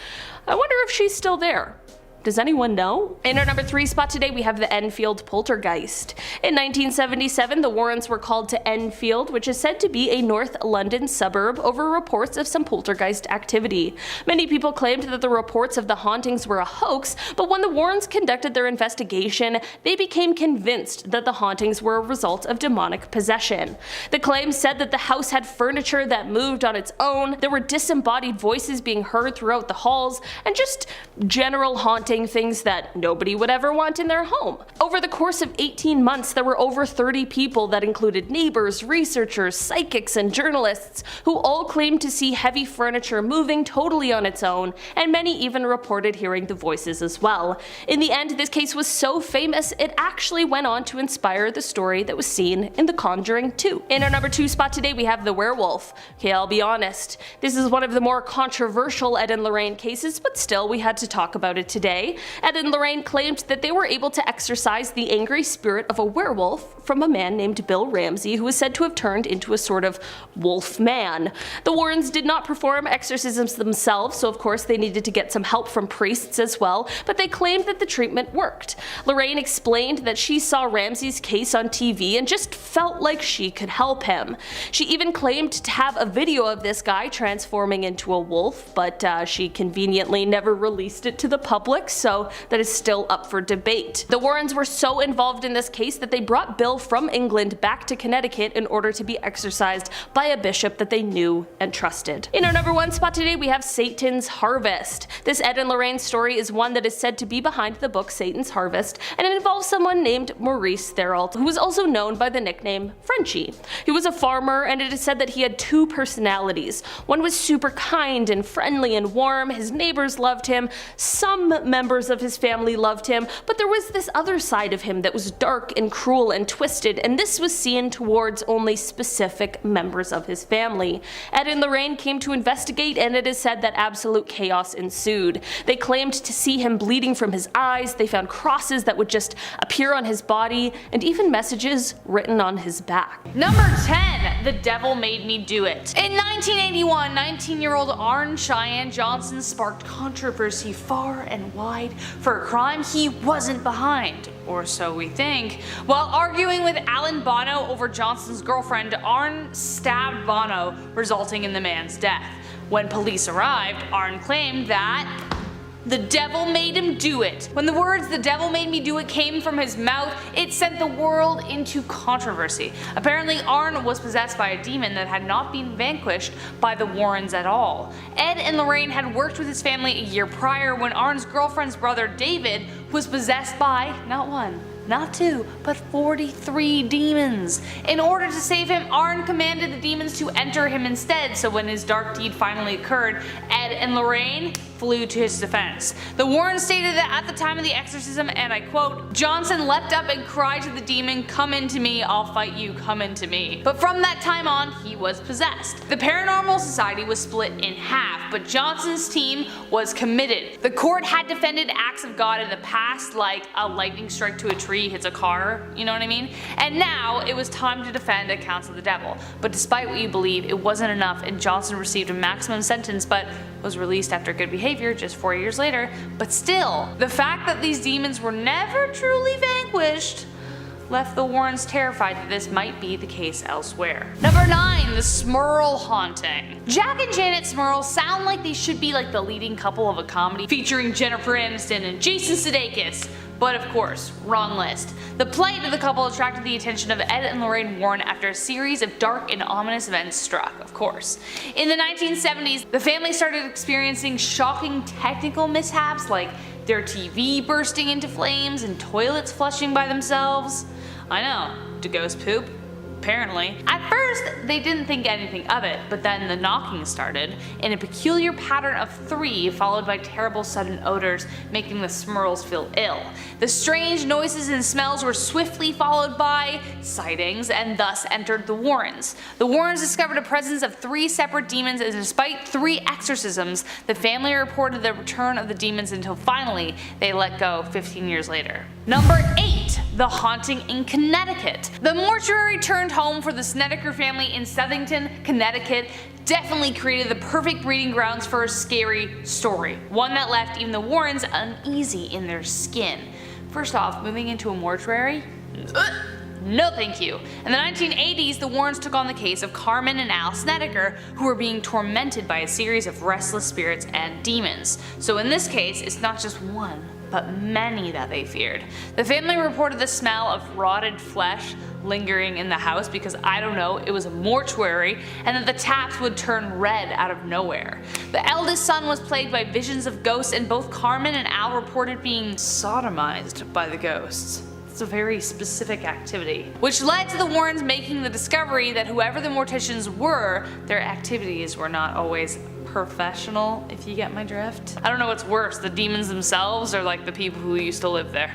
I wonder if she's still there. Does anyone know? In our number 3 spot today, we have the Enfield poltergeist. In 1977, the Warrens were called to Enfield, which is said to be a North London suburb, over reports of some poltergeist activity. Many people claimed that the reports of the hauntings were a hoax, but when the Warrens conducted their investigation, they became convinced that the hauntings were a result of demonic possession. The claims said that the house had furniture that moved on its own, there were disembodied voices being heard throughout the halls, and just general haunting things that nobody would ever want in their home. Over the course of 18 months, there were over 30 people that included neighbors, researchers, psychics, and journalists who all claimed to see heavy furniture moving totally on its own, and many even reported hearing the voices as well. In the end, this case was so famous, it actually went on to inspire the story that was seen in The Conjuring 2. In our number 2 spot today, we have the werewolf. Okay, I'll be honest, this is one of the more controversial Ed and Lorraine cases, but still we had to talk about it today. day. Ed and Lorraine claimed that they were able to exorcise the angry spirit of a werewolf from a man named Bill Ramsey, who was said to have turned into a sort of wolf man. The Warrens did not perform exorcisms themselves, so of course they needed to get some help from priests as well, but they claimed that the treatment worked. Lorraine explained that she saw Ramsey's case on TV and just felt like she could help him. She even claimed to have a video of this guy transforming into a wolf, but she conveniently never released it to the public, so that is still up for debate. The Warrens were so involved in this case that they brought Bill from England back to Connecticut in order to be exorcised by a bishop that they knew and trusted. In our number 1 spot today, we have Satan's Harvest. This Ed and Lorraine story is one that is said to be behind the book Satan's Harvest, and it involves someone named Maurice Theriault, who was also known by the nickname Frenchie. He was a farmer, and it is said that he had 2 personalities. One was super kind and friendly and warm, his neighbors loved him, some members of his family loved him, but there was this other side of him that was dark and cruel and twisted, and this was seen towards only specific members of his family. Ed and Lorraine came to investigate, and it is said that absolute chaos ensued. They claimed to see him bleeding from his eyes, they found crosses that would just appear on his body, and even messages written on his back. Number 10. The Devil Made Me Do It. In 1981, 19-year-old Arne Cheyenne Johnson sparked controversy far and wide for a crime he wasn't behind, or so we think. While arguing with Alan Bono over Johnson's girlfriend, Arne stabbed Bono, resulting in the man's death. When police arrived, Arne claimed that the devil made him do it. When the words "the devil made me do it" came from his mouth, it sent the world into controversy. Apparently, Arne was possessed by a demon that had not been vanquished by the Warrens at all. Ed and Lorraine had worked with his family a year prior when Arne's girlfriend's brother David was possessed by not 1, not 2, but 43 demons. In order to save him, Arne commanded the demons to enter him instead, so when his dark deed finally occurred, Ed and Lorraine flew to his defense. The Warrens stated that at the time of the exorcism, and I quote, "Johnson leapt up and cried to the demon, 'Come into me, I'll fight you, come into me.' But from that time on, he was possessed." The Paranormal Society was split in half, but Johnson's team was committed. The court had defended acts of God in the past, like a lightning strike to a tree hits a car, you know what I mean? And now it was time to defend accounts of the devil. But despite what you believe, it wasn't enough, and Johnson received a maximum sentence but was released after good behavior just 4 years later. But still, the fact that these demons were never truly vanquished left the Warrens terrified that this might be the case elsewhere. Number 9. The Smurl Haunting. Jack and Janet Smurl sound like they should be like the leading couple of a comedy featuring Jennifer Aniston and Jason Sudeikis. But of course, wrong list. The plight of the couple attracted the attention of Ed and Lorraine Warren after a series of dark and ominous events struck, of course. In the 1970s, the family started experiencing shocking technical mishaps like their TV bursting into flames and toilets flushing by themselves. I know, do ghosts poop? Apparently. At first, they didn't think anything of it, but then the knocking started, in a peculiar pattern of 3 followed by terrible sudden odors, making the Smurls feel ill. The strange noises and smells were swiftly followed by sightings, and thus entered the Warrens. The Warrens discovered a presence of 3 separate demons, and despite 3 exorcisms, the family reported the return of the demons until finally they let go 15 years later. Number 8. The Haunting in Connecticut. The mortuary turned home for the Snedeker family in Southington, Connecticut definitely created the perfect breeding grounds for a scary story, one that left even the Warrens uneasy in their skin. First off, moving into a mortuary? No thank you. In the 1980s, the Warrens took on the case of Carmen and Al Snedeker, who were being tormented by a series of restless spirits and demons. So in this case, it's not just one, but many that they feared. The family reported the smell of rotted flesh lingering in the house because, I don't know, it was a mortuary, and that the taps would turn red out of nowhere. The eldest son was plagued by visions of ghosts, and both Carmen and Al reported being sodomized by the ghosts. It's a very specific activity. Which led to the Warrens making the discovery that whoever the morticians were, their activities were not always professional, if you get my drift. I don't know what's worse, the demons themselves or like the people who used to live there.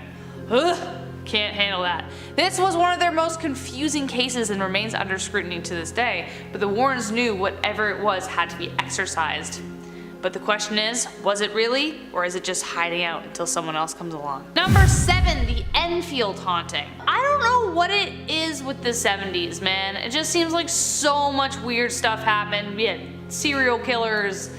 Ugh, can't handle that. This was one of their most confusing cases and remains under scrutiny to this day, but the Warrens knew whatever it was had to be exorcised. But But the question is, was it really, or is it just hiding out until someone else comes along? Number 7, the Enfield haunting. I don't know what it is with the 70s, man. It just seems like so much weird stuff happened. We had serial killers.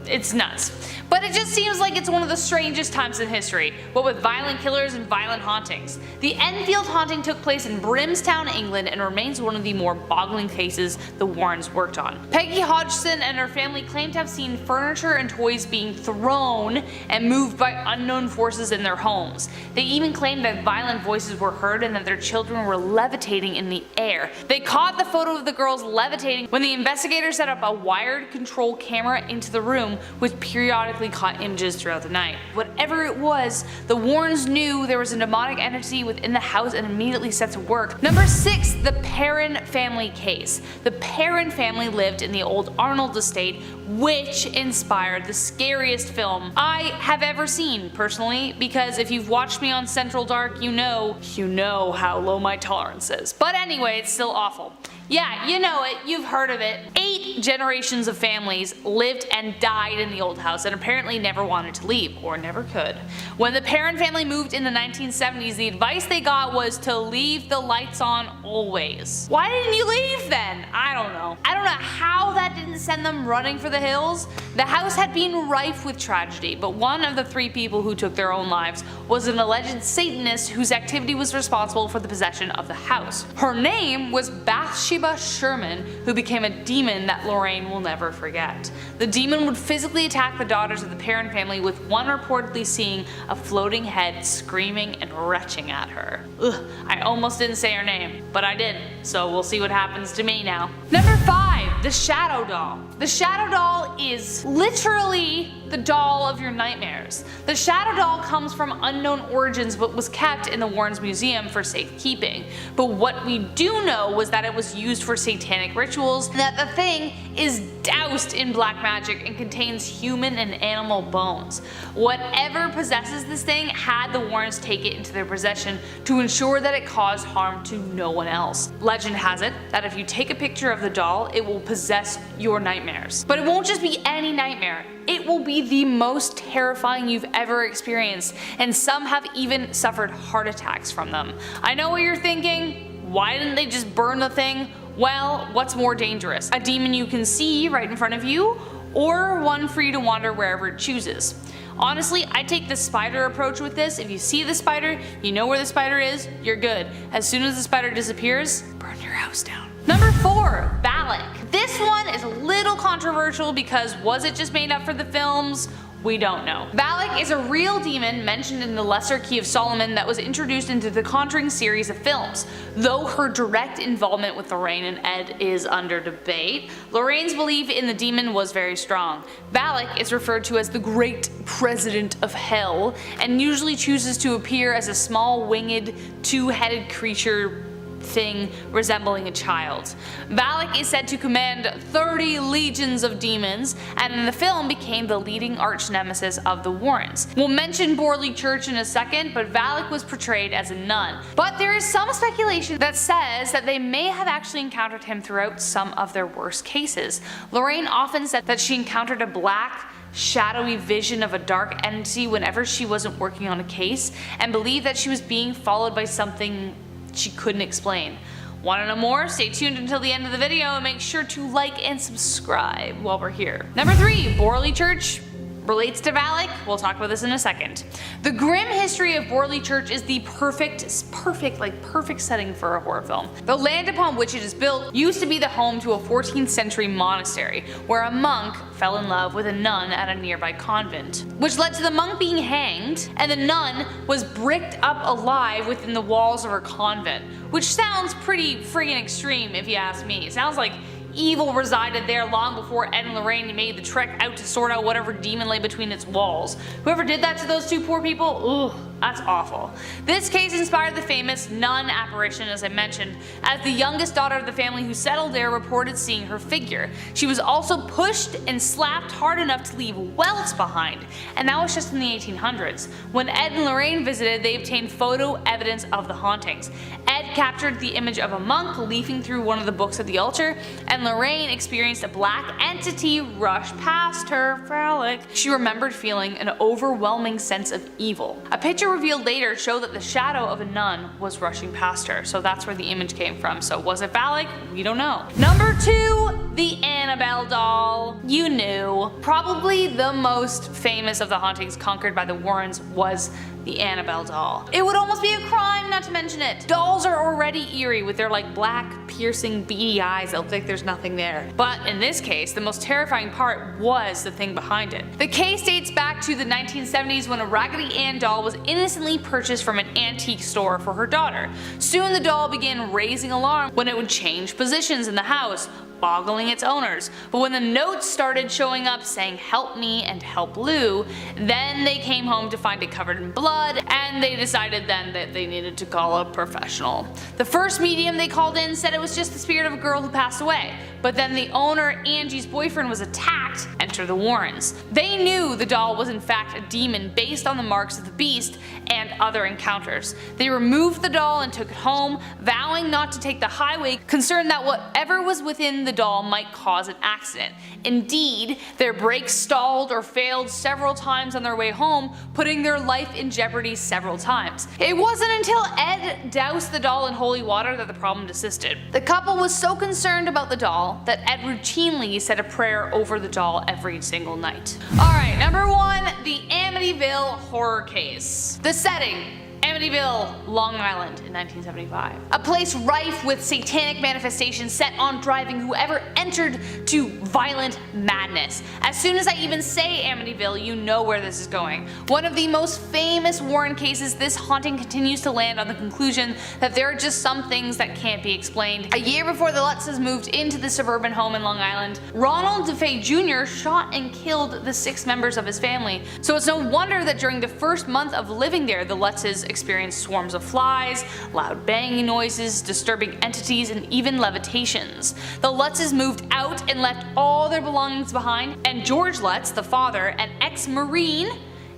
It's nuts. But it just seems like it's one of the strangest times in history, what with violent killers and violent hauntings. The Enfield haunting took place in Brimstown, England, and remains one of the more boggling cases the Warrens worked on. Peggy Hodgson and her family claim to have seen furniture and toys being thrown and moved by unknown forces in their homes. They even claimed that violent voices were heard and that their children were levitating in the air. They caught the photo of the girls levitating when the investigators set up a wired control camera into the room, which periodically caught images throughout the night. Whatever it was, the Warrens knew there was a demonic entity within the house and immediately set to work. Number 6, the Perrin family case. The Perrin family lived in the old Arnold estate, which inspired the scariest film I have ever seen personally, because if you've watched me on Central Dark, you know how low my tolerance is. But anyway, it's still awful. Yeah, you know it, you've heard of it. 8 generations of families lived and died in the old house and apparently never wanted to leave, or never could. When the Perrin family moved in the 1970s, the advice they got was to leave the lights on always. Why didn't you leave then? I don't know. I don't know how that didn't send them running for the hills. The house had been rife with tragedy, but one of the 3 people who took their own lives was an alleged Satanist whose activity was responsible for the possession of the house. Her name was Bathsheba Sherman, who became a demon that Lorraine will never forget. The demon would physically attack the daughters of the Perrin family, with one reportedly seeing a floating head screaming and retching at her. Ugh, I almost didn't say her name, but I did, so we'll see what happens to me now. Number 5, the Shadow Doll. The Shadow Doll is literally the doll of your nightmares. The Shadow Doll comes from unknown origins but was kept in the Warrens Museum for safekeeping. But what we do know was that it was used for satanic rituals, and that the thing is doused in black magic and contains human and animal bones. Whatever possesses this thing had the Warrens take it into their possession to ensure that it caused harm to no one else. Legend has it that if you take a picture of the doll, it will possess your nightmares. But it won't just be any nightmare. It will be the most terrifying you've ever experienced, and some have even suffered heart attacks from them. I know what you're thinking. Why didn't they just burn the thing? Well, what's more dangerous? A demon you can see right in front of you, or one for you to wander wherever it chooses? Honestly, I take the spider approach with this. If you see the spider, you know where the spider is, you're good. As soon as the spider disappears, burn your house down. Number 4, Valak. This one is a little controversial because was it just made up for the films? We don't know. Valak is a real demon mentioned in the Lesser Key of Solomon that was introduced into the Conjuring series of films. Though her direct involvement with Lorraine and Ed is under debate, Lorraine's belief in the demon was very strong. Valak is referred to as the Great President of Hell, and usually chooses to appear as a small winged, 2-headed creature thing resembling a child. Valak is said to command 30 legions of demons, and in the film became the leading arch nemesis of the Warrens. We'll mention Borley Church in a second, but Valak was portrayed as a nun. But there is some speculation that says that they may have actually encountered him throughout some of their worst cases. Lorraine often said that she encountered a black, shadowy vision of a dark entity whenever she wasn't working on a case, and believed that she was being followed by something she couldn't explain. Want to know more? Stay tuned until the end of the video and make sure to like and subscribe while we're here. Number 3, Borley Church relates to Valak. We'll talk about this in a second. The grim history of Borley Church is the perfect setting for a horror film. The land upon which it is built used to be the home to a 14th century monastery, where a monk fell in love with a nun at a nearby convent, which led to the monk being hanged, and the nun was bricked up alive within the walls of her convent, which sounds pretty friggin' extreme if you ask me. It sounds like evil resided there long before Ed and Lorraine made the trek out to sort out whatever demon lay between its walls. Whoever did that to those 2 poor people, ooh, that's awful. This case inspired the famous nun apparition, as I mentioned, as the youngest daughter of the family who settled there reported seeing her figure. She was also pushed and slapped hard enough to leave welts behind, and that was just in the 1800s. When Ed and Lorraine visited, they obtained photo evidence of the hauntings. Ed Ed captured the image of a monk leafing through one of the books at the altar, and Lorraine experienced a black entity rush past her phallic. She remembered feeling an overwhelming sense of evil. A picture revealed later showed that the shadow of a nun was rushing past her, so that's where the image came from. So was it phallic? We don't know. Number 2, the Annabelle doll. You knew. Probably the most famous of the hauntings conquered by the Warrens was the Annabelle doll. It would almost be a crime not to mention it. Dolls are already eerie with their like black, piercing, beady eyes that look like there's nothing there. But in this case, the most terrifying part was the thing behind it. The case dates back to the 1970s when a Raggedy Ann doll was innocently purchased from an antique store for her daughter. Soon the doll began raising alarm when it would change positions in the house, boggling its owners. But when the notes started showing up saying help me and help Lou, then they came home to find it covered in blood, and they decided then that they needed to call a professional. The first medium they called in said it was just the spirit of a girl who passed away, but then the owner, Angie's boyfriend, was attacked. Enter the Warrens. They knew the doll was in fact a demon based on the marks of the beast and other encounters. They removed the doll and took it home, vowing not to take the highway, concerned that whatever was within the doll might cause an accident. Indeed, their brakes stalled or failed several times on their way home, putting their life in jeopardy several times. It wasn't until Ed doused the doll in holy water that the problem desisted. The couple was so concerned about the doll that Ed routinely said a prayer over the doll every single night. Alright, number 1, the Amityville horror case. The setting: Amityville, Long Island in 1975. A place rife with satanic manifestations set on driving whoever entered to violent madness. As soon as I even say Amityville, you know where this is going. One of the most famous Warren cases, this haunting continues to land on the conclusion that there are just some things that can't be explained. A year before the Lutzes moved into the suburban home in Long Island, Ronald DeFay Jr. shot and killed the 6 members of his family. So it's no wonder that during the first month of living there, the Lutzes experienced swarms of flies, loud banging noises, disturbing entities, and even levitations. The Lutzes moved out and left all their belongings behind, and George Lutz, the father, an ex-Marine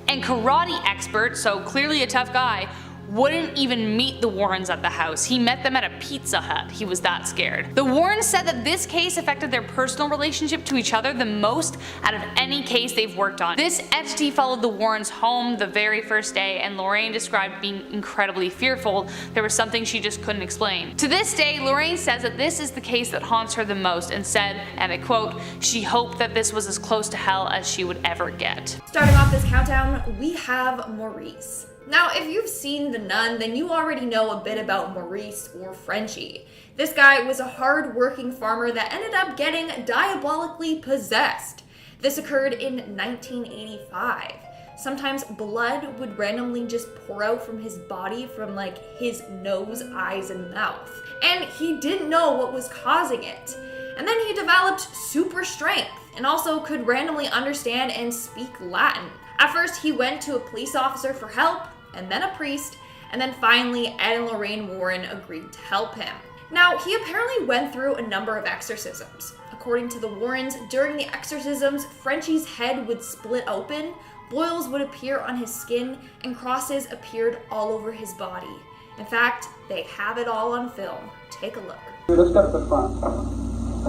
and karate expert, so clearly a tough guy, wouldn't even meet the Warrens at the house. He met them at a Pizza Hut. He was that scared. The Warrens said that this case affected their personal relationship to each other the most out of any case they've worked on. This entity followed the Warrens home the very first day, and Lorraine described being incredibly fearful. There was something she just couldn't explain. To this day, Lorraine says that this is the case that haunts her the most, and said, and I quote, she hoped that this was as close to hell as she would ever get. Starting off this countdown, we have Maurice. Now, if you've seen The Nun, then you already know a bit about Maurice, or Frenchie. This guy was a hard-working farmer that ended up getting diabolically possessed. This occurred in 1985. Sometimes blood would randomly just pour out from his body from like his nose, eyes, and mouth. And he didn't know what was causing it. And then he developed super strength and also could randomly understand and speak Latin. At first, he went to a police officer for help, and then a priest, and then finally Ed and Lorraine Warren agreed to help him. Now, he apparently went through a number of exorcisms. According to the Warrens, during the exorcisms, Frenchie's head would split open, boils would appear on his skin, and crosses appeared all over his body. In fact, they have it all on film. Take a look. Let's step to the front.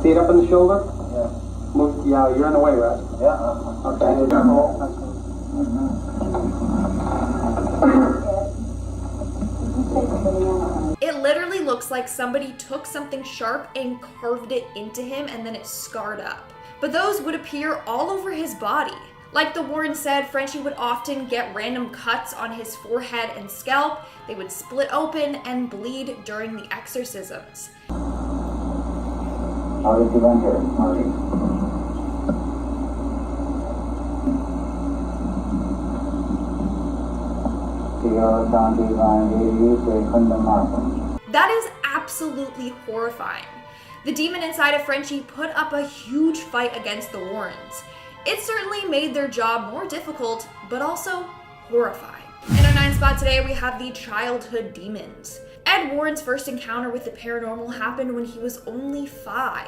Feet up in the shoulder? Yeah. Move, yeah, you're in the way, right? Yeah. Okay. It literally looks like somebody took something sharp and carved it into him and then it scarred up. But those would appear all over his body. Like the Warren said, Frenchie would often get random cuts on his forehead and scalp. They would split open and bleed during the exorcisms. How did you enter, Marty? That is absolutely horrifying. The demon inside of Frenchie put up a huge fight against the Warrens. It certainly made their job more difficult, but also horrifying. In our 9th spot today, we have the childhood demons. Ed Warren's first encounter with the paranormal happened when he was only 5.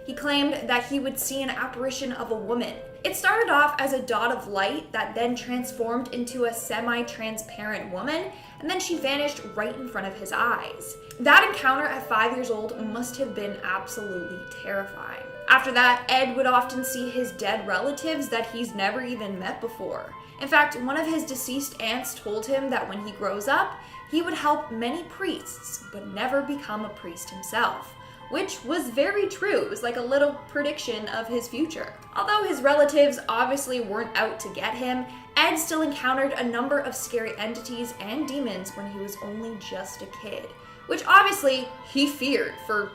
He claimed that he would see an apparition of a woman. It started off as a dot of light that then transformed into a semi-transparent woman, and then she vanished right in front of his eyes. That encounter at 5 years old must have been absolutely terrifying. After that, Ed would often see his dead relatives that he's never even met before. In fact, one of his deceased aunts told him that when he grows up, he would help many priests, but never become a priest himself. Which was very true. It was like a little prediction of his future. Although his relatives obviously weren't out to get him, Ed still encountered a number of scary entities and demons when he was only just a kid. Which obviously he feared for,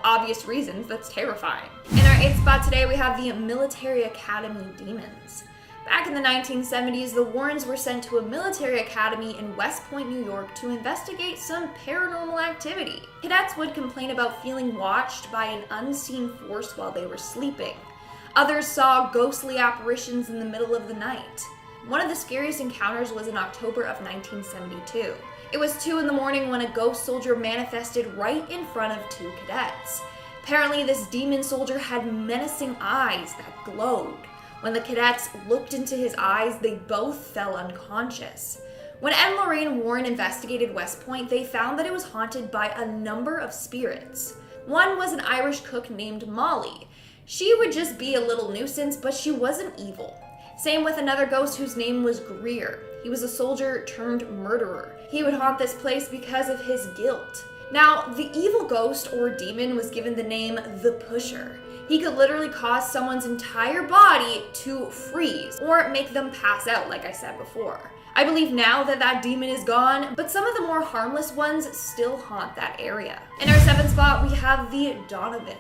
obvious reasons. That's terrifying. In our 8th spot today, we have the Military Academy Demons. Back in the 1970s, the Warrens were sent to a military academy in West Point, New York to investigate some paranormal activity. Cadets would complain about feeling watched by an unseen force while they were sleeping. Others saw ghostly apparitions in the middle of the night. One of the scariest encounters was in October of 1972. It was 2 in the morning when a ghost soldier manifested right in front of 2 cadets. Apparently, this demon soldier had menacing eyes that glowed. When the cadets looked into his eyes, they both fell unconscious. When Ed and Lorraine Warren investigated West Point, they found that it was haunted by a number of spirits. One was an Irish cook named Molly. She would just be a little nuisance, but she wasn't evil. Same with another ghost whose name was Greer. He was a soldier turned murderer. He would haunt this place because of his guilt. Now, the evil ghost or demon was given the name the Pusher. He could literally cause someone's entire body to freeze or make them pass out, like I said before. I believe now that that demon is gone, but some of the more harmless ones still haunt that area. In our 7th spot, we have the Donovans.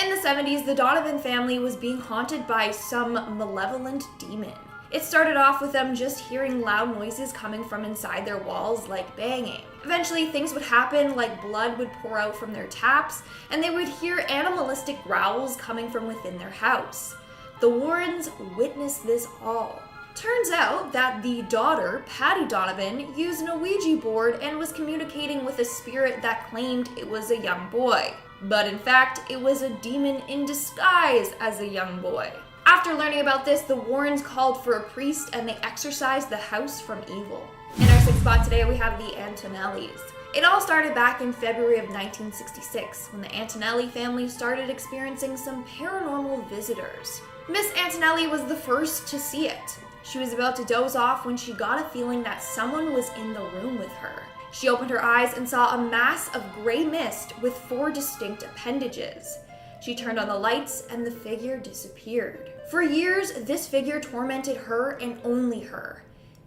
In the 70s, the Donovan family was being haunted by some malevolent demon. It started off with them just hearing loud noises coming from inside their walls, like banging. Eventually, things would happen, like blood would pour out from their taps, and they would hear animalistic growls coming from within their house. The Warrens witnessed this all. Turns out that the daughter, Patty Donovan, used an Ouija board and was communicating with a spirit that claimed it was a young boy. But in fact, it was a demon in disguise as a young boy. After learning about this, the Warrens called for a priest and they exorcised the house from evil. In our 6th spot today, we have the Antonellis. It all started back in February of 1966 when the Antonelli family started experiencing some paranormal visitors. Miss Antonelli was the first to see it. She was about to doze off when she got a feeling that someone was in the room with her. She opened her eyes and saw a mass of gray mist with 4 distinct appendages. She turned on the lights and the figure disappeared. For years, this figure tormented her and only her.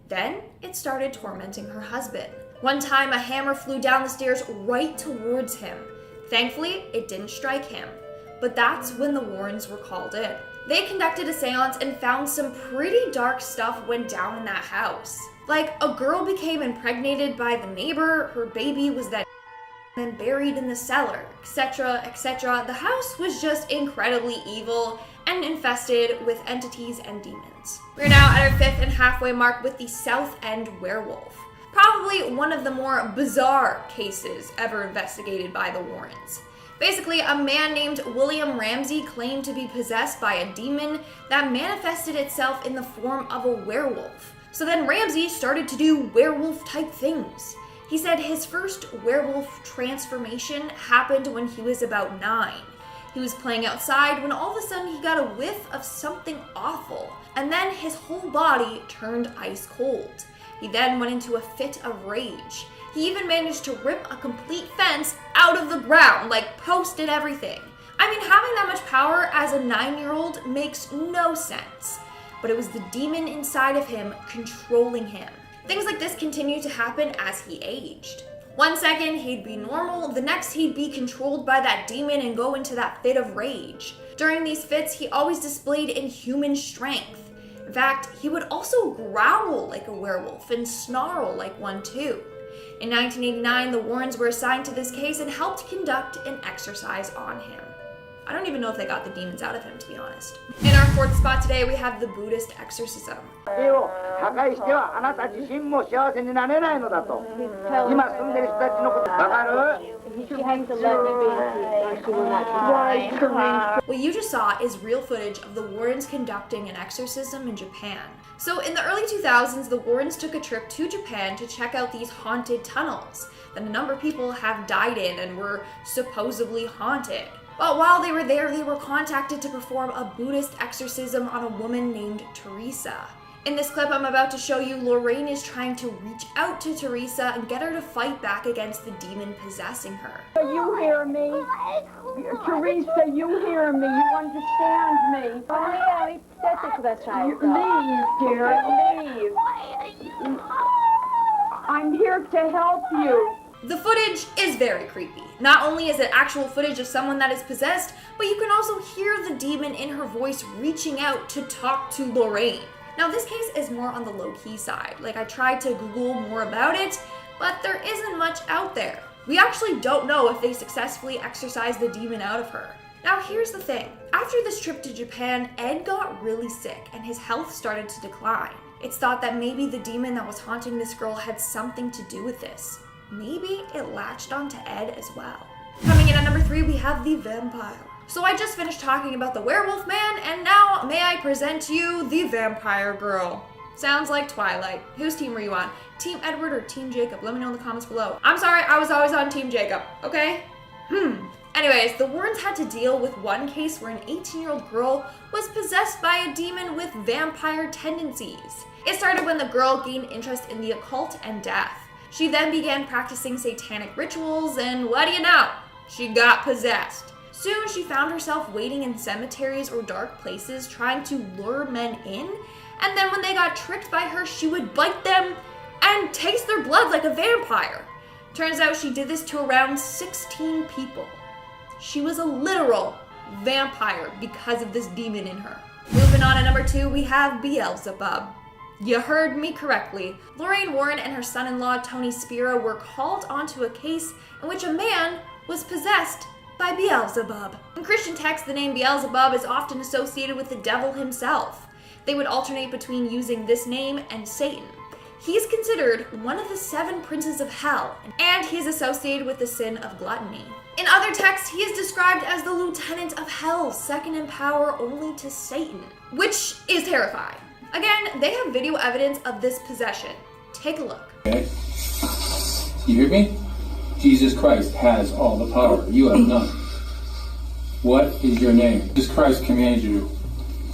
Then, it started tormenting her husband. One time, a hammer flew down the stairs right towards him. Thankfully, it didn't strike him. But that's when the Warrens were called in. They conducted a seance and found some pretty dark stuff went down in that house. Like, a girl became impregnated by the neighbor, her baby was then and buried in the cellar, etc., etc. The house was just incredibly evil and infested with entities and demons. We're now at our 5th and halfway mark with the South End werewolf. Probably one of the more bizarre cases ever investigated by the Warrens. Basically, a man named William Ramsey claimed to be possessed by a demon that manifested itself in the form of a werewolf. So then Ramsey started to do werewolf-type things. He said his first werewolf transformation happened when he was about 9. He was playing outside when all of a sudden he got a whiff of something awful, and then his whole body turned ice cold. He then went into a fit of rage. He even managed to rip a complete fence out of the ground, like post and everything. I mean, having that much power as a 9-year-old makes no sense. But it was the demon inside of him controlling him. Things like this continued to happen as he aged. One second he'd be normal, the next he'd be controlled by that demon and go into that fit of rage. During these fits, he always displayed inhuman strength. In fact, he would also growl like a werewolf and snarl like one too. In 1989, the Warrens were assigned to this case and helped conduct an exercise on him. I don't even know if they got the demons out of him, to be honest. In our fourth spot today, we have the Buddhist exorcism. What you just saw is real footage of the Warrens conducting an exorcism in Japan. So in the early 2000s, the Warrens took a trip to Japan to check out these haunted tunnels that a number of people have died in and were supposedly haunted. But while they were there, they were contacted to perform a Buddhist exorcism on a woman named Teresa. In this clip I'm about to show you, Lorraine is trying to reach out to Teresa and get her to fight back against the demon possessing her. You hear me? Teresa, you hear me? You understand me? Leave, dear, leave. I'm here to help you. The footage is very creepy. Not only is it actual footage of someone that is possessed, but you can also hear the demon in her voice reaching out to talk to Lorraine. Now this case is more on the low-key side. Like, I tried to Google more about it, but there isn't much out there. We actually don't know if they successfully exorcised the demon out of her. Now here's the thing. After this trip to Japan, Ed got really sick and his health started to decline. It's thought that maybe the demon that was haunting this girl had something to do with this. Maybe it latched onto Ed as well. Coming in at number 3, we have the vampire. So I just finished talking about the werewolf man, and now may I present to you the vampire girl. Sounds like Twilight. Whose team were you on? Team Edward or Team Jacob? Let me know in the comments below. I'm sorry, I was always on Team Jacob, okay? Anyways, the Warrens had to deal with one case where an 18-year-old girl was possessed by a demon with vampire tendencies. It started when the girl gained interest in the occult and death. She then began practicing satanic rituals, and what do you know? She got possessed. Soon she found herself waiting in cemeteries or dark places trying to lure men in, and then when they got tricked by her, she would bite them and taste their blood like a vampire. Turns out she did this to around 16 people. She was a literal vampire because of this demon in her. Moving on to number 2, we have Beelzebub. You heard me correctly. Lorraine Warren and her son-in-law Tony Spira were called onto a case in which a man was possessed by Beelzebub. In Christian texts, the name Beelzebub is often associated with the devil himself. They would alternate between using this name and Satan. He's considered one of the 7 princes of hell, and he is associated with the sin of gluttony. In other texts, he is described as the lieutenant of hell, second in power only to Satan, which is terrifying. Again, they have video evidence of this possession. Take a look. Okay. You hear me? Jesus Christ has all the power. You have none. What is your name? Jesus Christ commands you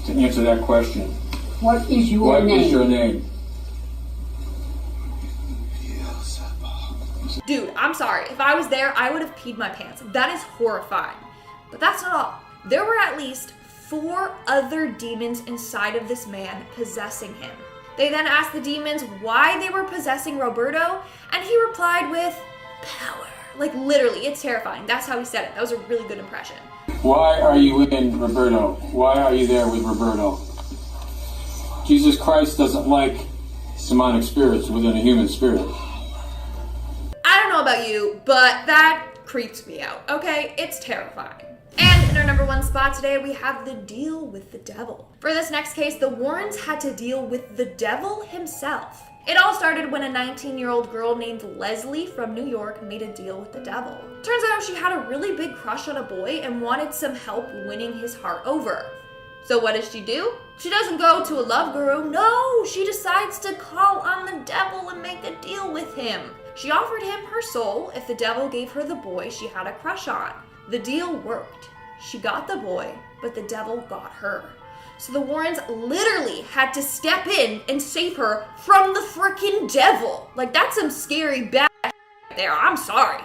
to answer that question. What is your name? What is your name? Dude, I'm sorry. If I was there, I would have peed my pants. That is horrifying. But that's not all. There were at least 4 other demons inside of this man possessing him. They then asked the demons why they were possessing Roberto, and he replied with power. Like, literally, it's terrifying. That's how he said it. That was a really good impression. Why are you in Roberto? Why are you there with Roberto? Jesus Christ doesn't like demonic spirits within a human spirit. I don't know about you, but that creeps me out, okay? It's terrifying. And in our number 1 spot today, we have the deal with the devil. For this next case, the Warrens had to deal with the devil himself. It all started when a 19-year-old girl named Leslie from New York made a deal with the devil. Turns out she had a really big crush on a boy and wanted some help winning his heart over. So what does she do? She doesn't go to a love guru, no! She decides to call on the devil and make a deal with him. She offered him her soul if the devil gave her the boy she had a crush on. The deal worked. She got the boy, but the devil got her. So the Warrens literally had to step in and save her from the frickin' devil. Like, that's some scary bad there, I'm sorry.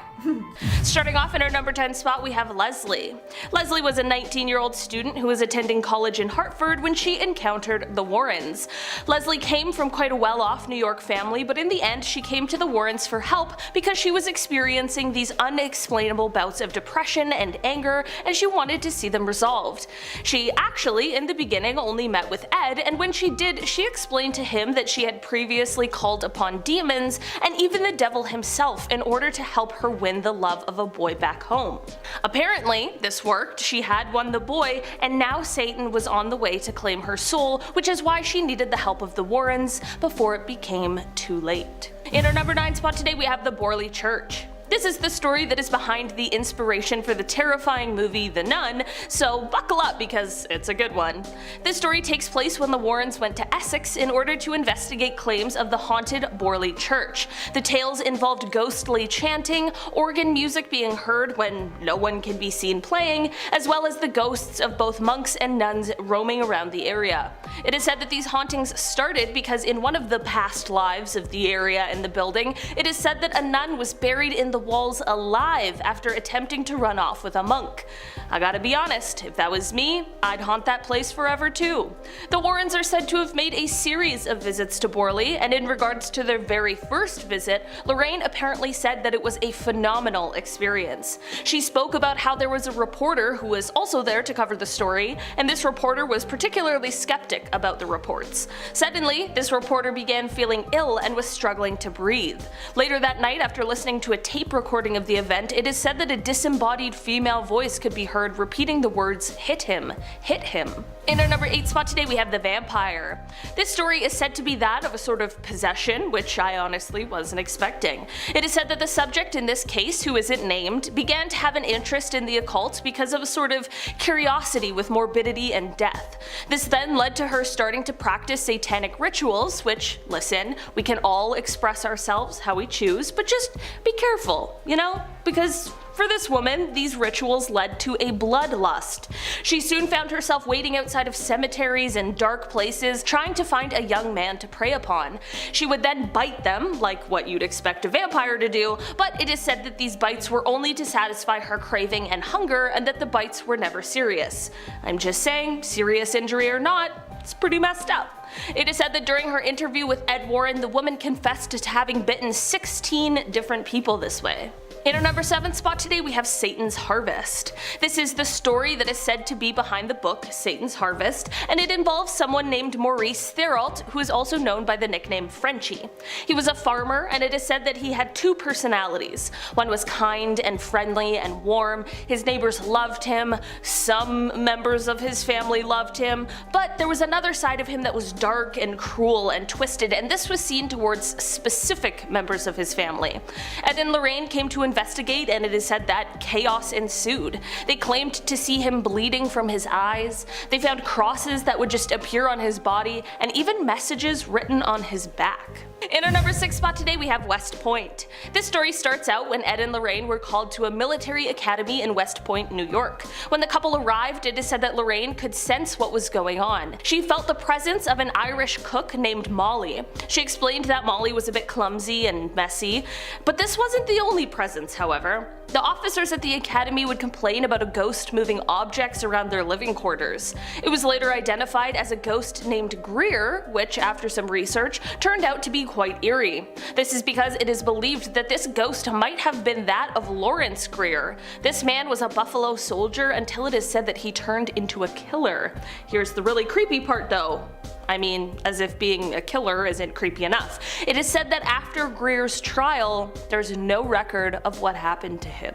Starting off in our number 10 spot, we have Leslie. Leslie was a 19-year-old student who was attending college in Hartford when she encountered the Warrens. Leslie came from quite a well-off New York family, but in the end she came to the Warrens for help because she was experiencing these unexplainable bouts of depression and anger, and she wanted to see them resolved. She actually, in the beginning, only met with Ed, and when she did, she explained to him that she had previously called upon demons and even the devil himself in order to help her win win the love of a boy back home. Apparently, this worked. She had won the boy, and now Satan was on the way to claim her soul, which is why she needed the help of the Warrens before it became too late. In our number 9 spot today, we have the Borley Church. This is the story that is behind the inspiration for the terrifying movie The Nun, so buckle up because it's a good one. This story takes place when the Warrens went to Essex in order to investigate claims of the haunted Borley Church. The tales involved ghostly chanting, organ music being heard when no one can be seen playing, as well as the ghosts of both monks and nuns roaming around the area. It is said that these hauntings started because in one of the past lives of the area and the building, it is said that a nun was buried in the walls alive after attempting to run off with a monk. I gotta be honest, if that was me, I'd haunt that place forever too. The Warrens are said to have made a series of visits to Borley, and in regards to their very first visit, Lorraine apparently said that it was a phenomenal experience. She spoke about how there was a reporter who was also there to cover the story, and this reporter was particularly skeptic about the reports. Suddenly, this reporter began feeling ill and was struggling to breathe. Later that night, after listening to a tape recording of the event, it is said that a disembodied female voice could be heard repeating the words, "Hit him, hit him." In our number 8 spot today, we have the vampire. This story is said to be that of a sort of possession, which I honestly wasn't expecting. It is said that the subject in this case, who isn't named, began to have an interest in the occult because of a sort of curiosity with morbidity and death. This then led to her starting to practice satanic rituals, which, listen, we can all express ourselves how we choose, but just be careful, you know? Because for this woman, these rituals led to a bloodlust. She soon found herself waiting outside of cemeteries and dark places, trying to find a young man to prey upon. She would then bite them, like what you'd expect a vampire to do, but it is said that these bites were only to satisfy her craving and hunger, and that the bites were never serious. I'm just saying, serious injury or not, it's pretty messed up. It is said that during her interview with Ed Warren, the woman confessed to having bitten 16 different people this way. In our number 7 spot today, we have Satan's Harvest. This is the story that is said to be behind the book Satan's Harvest, and it involves someone named Maurice Theriault, who is also known by the nickname Frenchie. He was a farmer, and it is said that he had 2 personalities. One was kind and friendly and warm, his neighbors loved him, some members of his family loved him, but there was another side of him that was dark and cruel and twisted, and this was seen towards specific members of his family. Ed and Lorraine came to investigate, and it is said that chaos ensued. They claimed to see him bleeding from his eyes, they found crosses that would just appear on his body, and even messages written on his back. In our number 6 spot today, we have West Point. This story starts out when Ed and Lorraine were called to a military academy in West Point, New York. When the couple arrived, it is said that Lorraine could sense what was going on. She felt the presence of an Irish cook named Molly. She explained that Molly was a bit clumsy and messy, but this wasn't the only presence, however. The officers at the academy would complain about a ghost moving objects around their living quarters. It was later identified as a ghost named Greer, which, after some research, turned out to be quite eerie. This is because it is believed that this ghost might have been that of Lawrence Greer. This man was a Buffalo soldier until it is said that he turned into a killer. Here's the really creepy part though. I mean, as if being a killer isn't creepy enough. It is said that after Greer's trial, there's no record of what happened to him.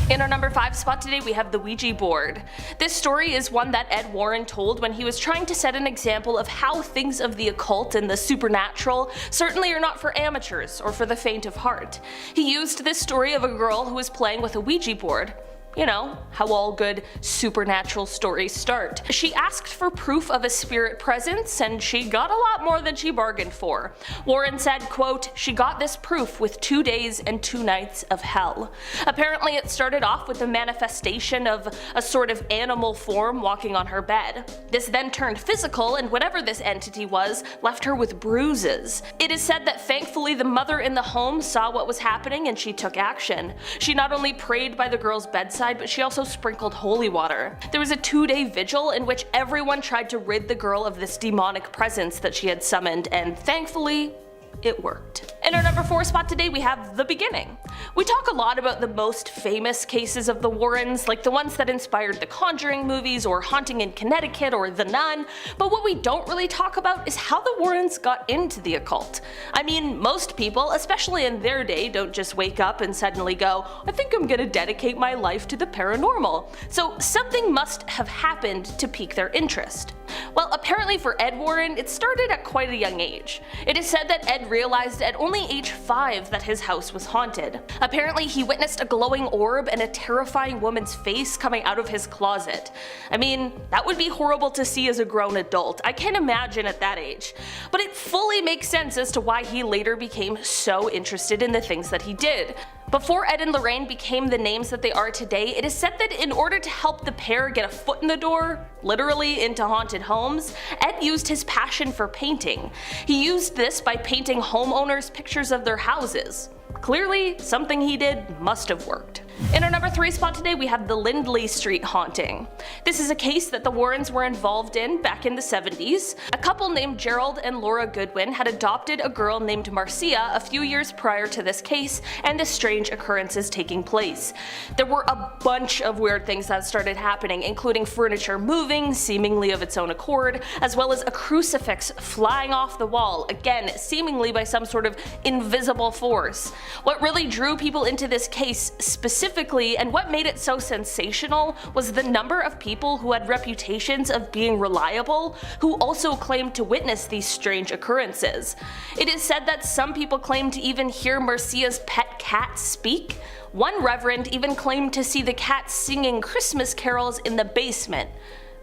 In our number 5 spot today, we have the Ouija board. This story is one that Ed Warren told when he was trying to set an example of how things of the occult and the supernatural certainly are not for amateurs or for the faint of heart. He used this story of a girl who was playing with a Ouija board. You know, how all good supernatural stories start. She asked for proof of a spirit presence, and she got a lot more than she bargained for. Warren said, quote, "She got this proof with 2 days and 2 nights of hell." Apparently it started off with the manifestation of a sort of animal form walking on her bed. This then turned physical, and whatever this entity was left her with bruises. It is said that thankfully the mother in the home saw what was happening and she took action. She not only prayed by the girl's bedside, but she also sprinkled holy water. There was a 2-day vigil in which everyone tried to rid the girl of this demonic presence that she had summoned, and thankfully, it worked. In our number 4 spot today, we have The Beginning. We talk a lot about the most famous cases of the Warrens, like the ones that inspired the Conjuring movies or Haunting in Connecticut or The Nun, but what we don't really talk about is how the Warrens got into the occult. I mean, most people, especially in their day, don't just wake up and suddenly go, I think I'm gonna dedicate my life to the paranormal. So something must have happened to pique their interest. Well, apparently for Ed Warren, it started at quite a young age. It is said that Ed realized at only age 5 that his house was haunted. Apparently he witnessed a glowing orb and a terrifying woman's face coming out of his closet. I mean, that would be horrible to see as a grown adult, I can't imagine at that age. But it fully makes sense as to why he later became so interested in the things that he did. Before Ed and Lorraine became the names that they are today, it is said that in order to help the pair get a foot in the door, literally into haunted homes, Ed used his passion for painting. He used this by painting homeowners' pictures of their houses. Clearly, something he did must have worked. In our number 3 spot today, we have the Lindley Street haunting. This is a case that the Warrens were involved in back in the 70s. A couple named Gerald and Laura Goodwin had adopted a girl named Marcia a few years prior to this case and the strange occurrences taking place. There were a bunch of weird things that started happening, including furniture moving, seemingly of its own accord, as well as a crucifix flying off the wall, again seemingly by some sort of invisible force. What really drew people into this case specifically, and what made it so sensational, was the number of people who had reputations of being reliable who also claimed to witness these strange occurrences. It is said that some people claimed to even hear Marcia's pet cat speak. One reverend even claimed to see the cat singing Christmas carols in the basement.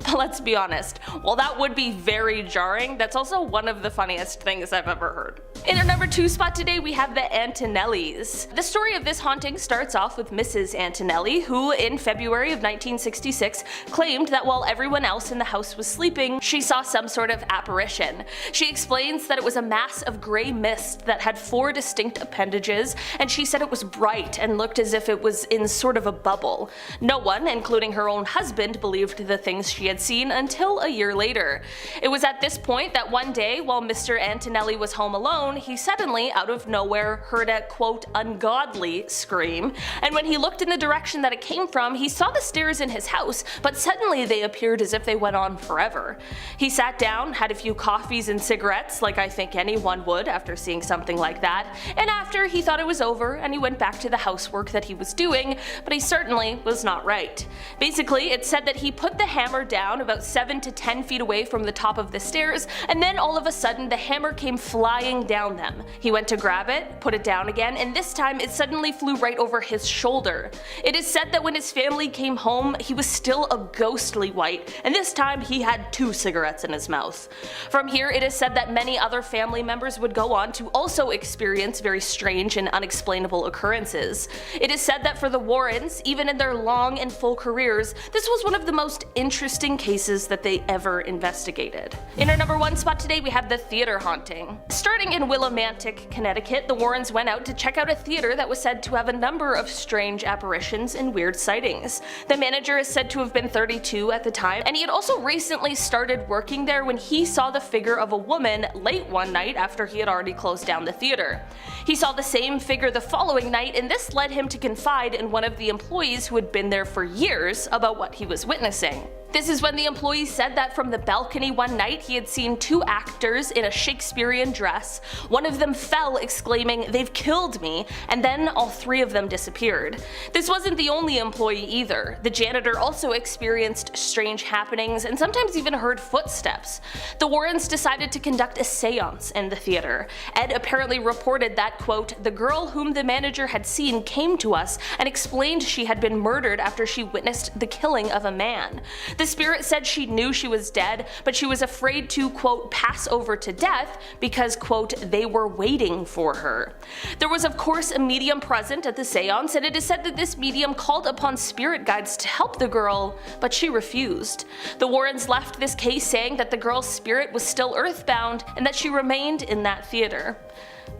But let's be honest, while that would be very jarring, that's also one of the funniest things I've ever heard. In our number 2 spot today, we have the Antonellis. The story of this haunting starts off with Mrs. Antonelli, who in February of 1966 claimed that while everyone else in the house was sleeping, she saw some sort of apparition. She explains that it was a mass of gray mist that had 4 distinct appendages, and she said it was bright and looked as if it was in sort of a bubble. No one, including her own husband, believed the things she had seen until a year later. It was at this point that one day, while Mr. Antonelli was home alone, he suddenly, out of nowhere, heard a quote ungodly scream, and when he looked in the direction that it came from, he saw the stairs in his house, but suddenly they appeared as if they went on forever. He sat down, had a few coffees and cigarettes, like I think anyone would after seeing something like that, and after he thought it was over and he went back to the housework that he was doing, but he certainly was not right. Basically, it said that he put the hammer down about 7 to 10 feet away from the top of the stairs, and then all of a sudden the hammer came flying down them. He went to grab it, put it down again, and this time it suddenly flew right over his shoulder. It is said that when his family came home, he was still a ghostly white, and this time he had 2 cigarettes in his mouth. From here, it is said that many other family members would go on to also experience very strange and unexplainable occurrences. It is said that for the Warrens, even in their long and full careers, this was one of the most interesting cases that they ever investigated. In our number 1 spot today, we have the theater haunting. Starting in Willimantic, Connecticut, the Warrens went out to check out a theater that was said to have a number of strange apparitions and weird sightings. The manager is said to have been 32 at the time, and he had also recently started working there when he saw the figure of a woman late one night after he had already closed down the theater. He saw the same figure the following night, and this led him to confide in one of the employees who had been there for years about what he was witnessing. This is when the employee said that from the balcony one night he had seen 2 actors in a Shakespearean dress. One of them fell exclaiming, "They've killed me," and then all 3 of them disappeared. This wasn't the only employee either. The janitor also experienced strange happenings and sometimes even heard footsteps. The Warrens decided to conduct a seance in the theater. Ed apparently reported that, quote, "The girl whom the manager had seen came to us and explained she had been murdered after she witnessed the killing of a man. The spirit said she knew she was dead, but she was afraid to, quote, pass over to death because, quote, they were waiting for her." There was of course a medium present at the seance, and it is said that this medium called upon spirit guides to help the girl, but she refused. The Warrens left this case saying that the girl's spirit was still earthbound and that she remained in that theater.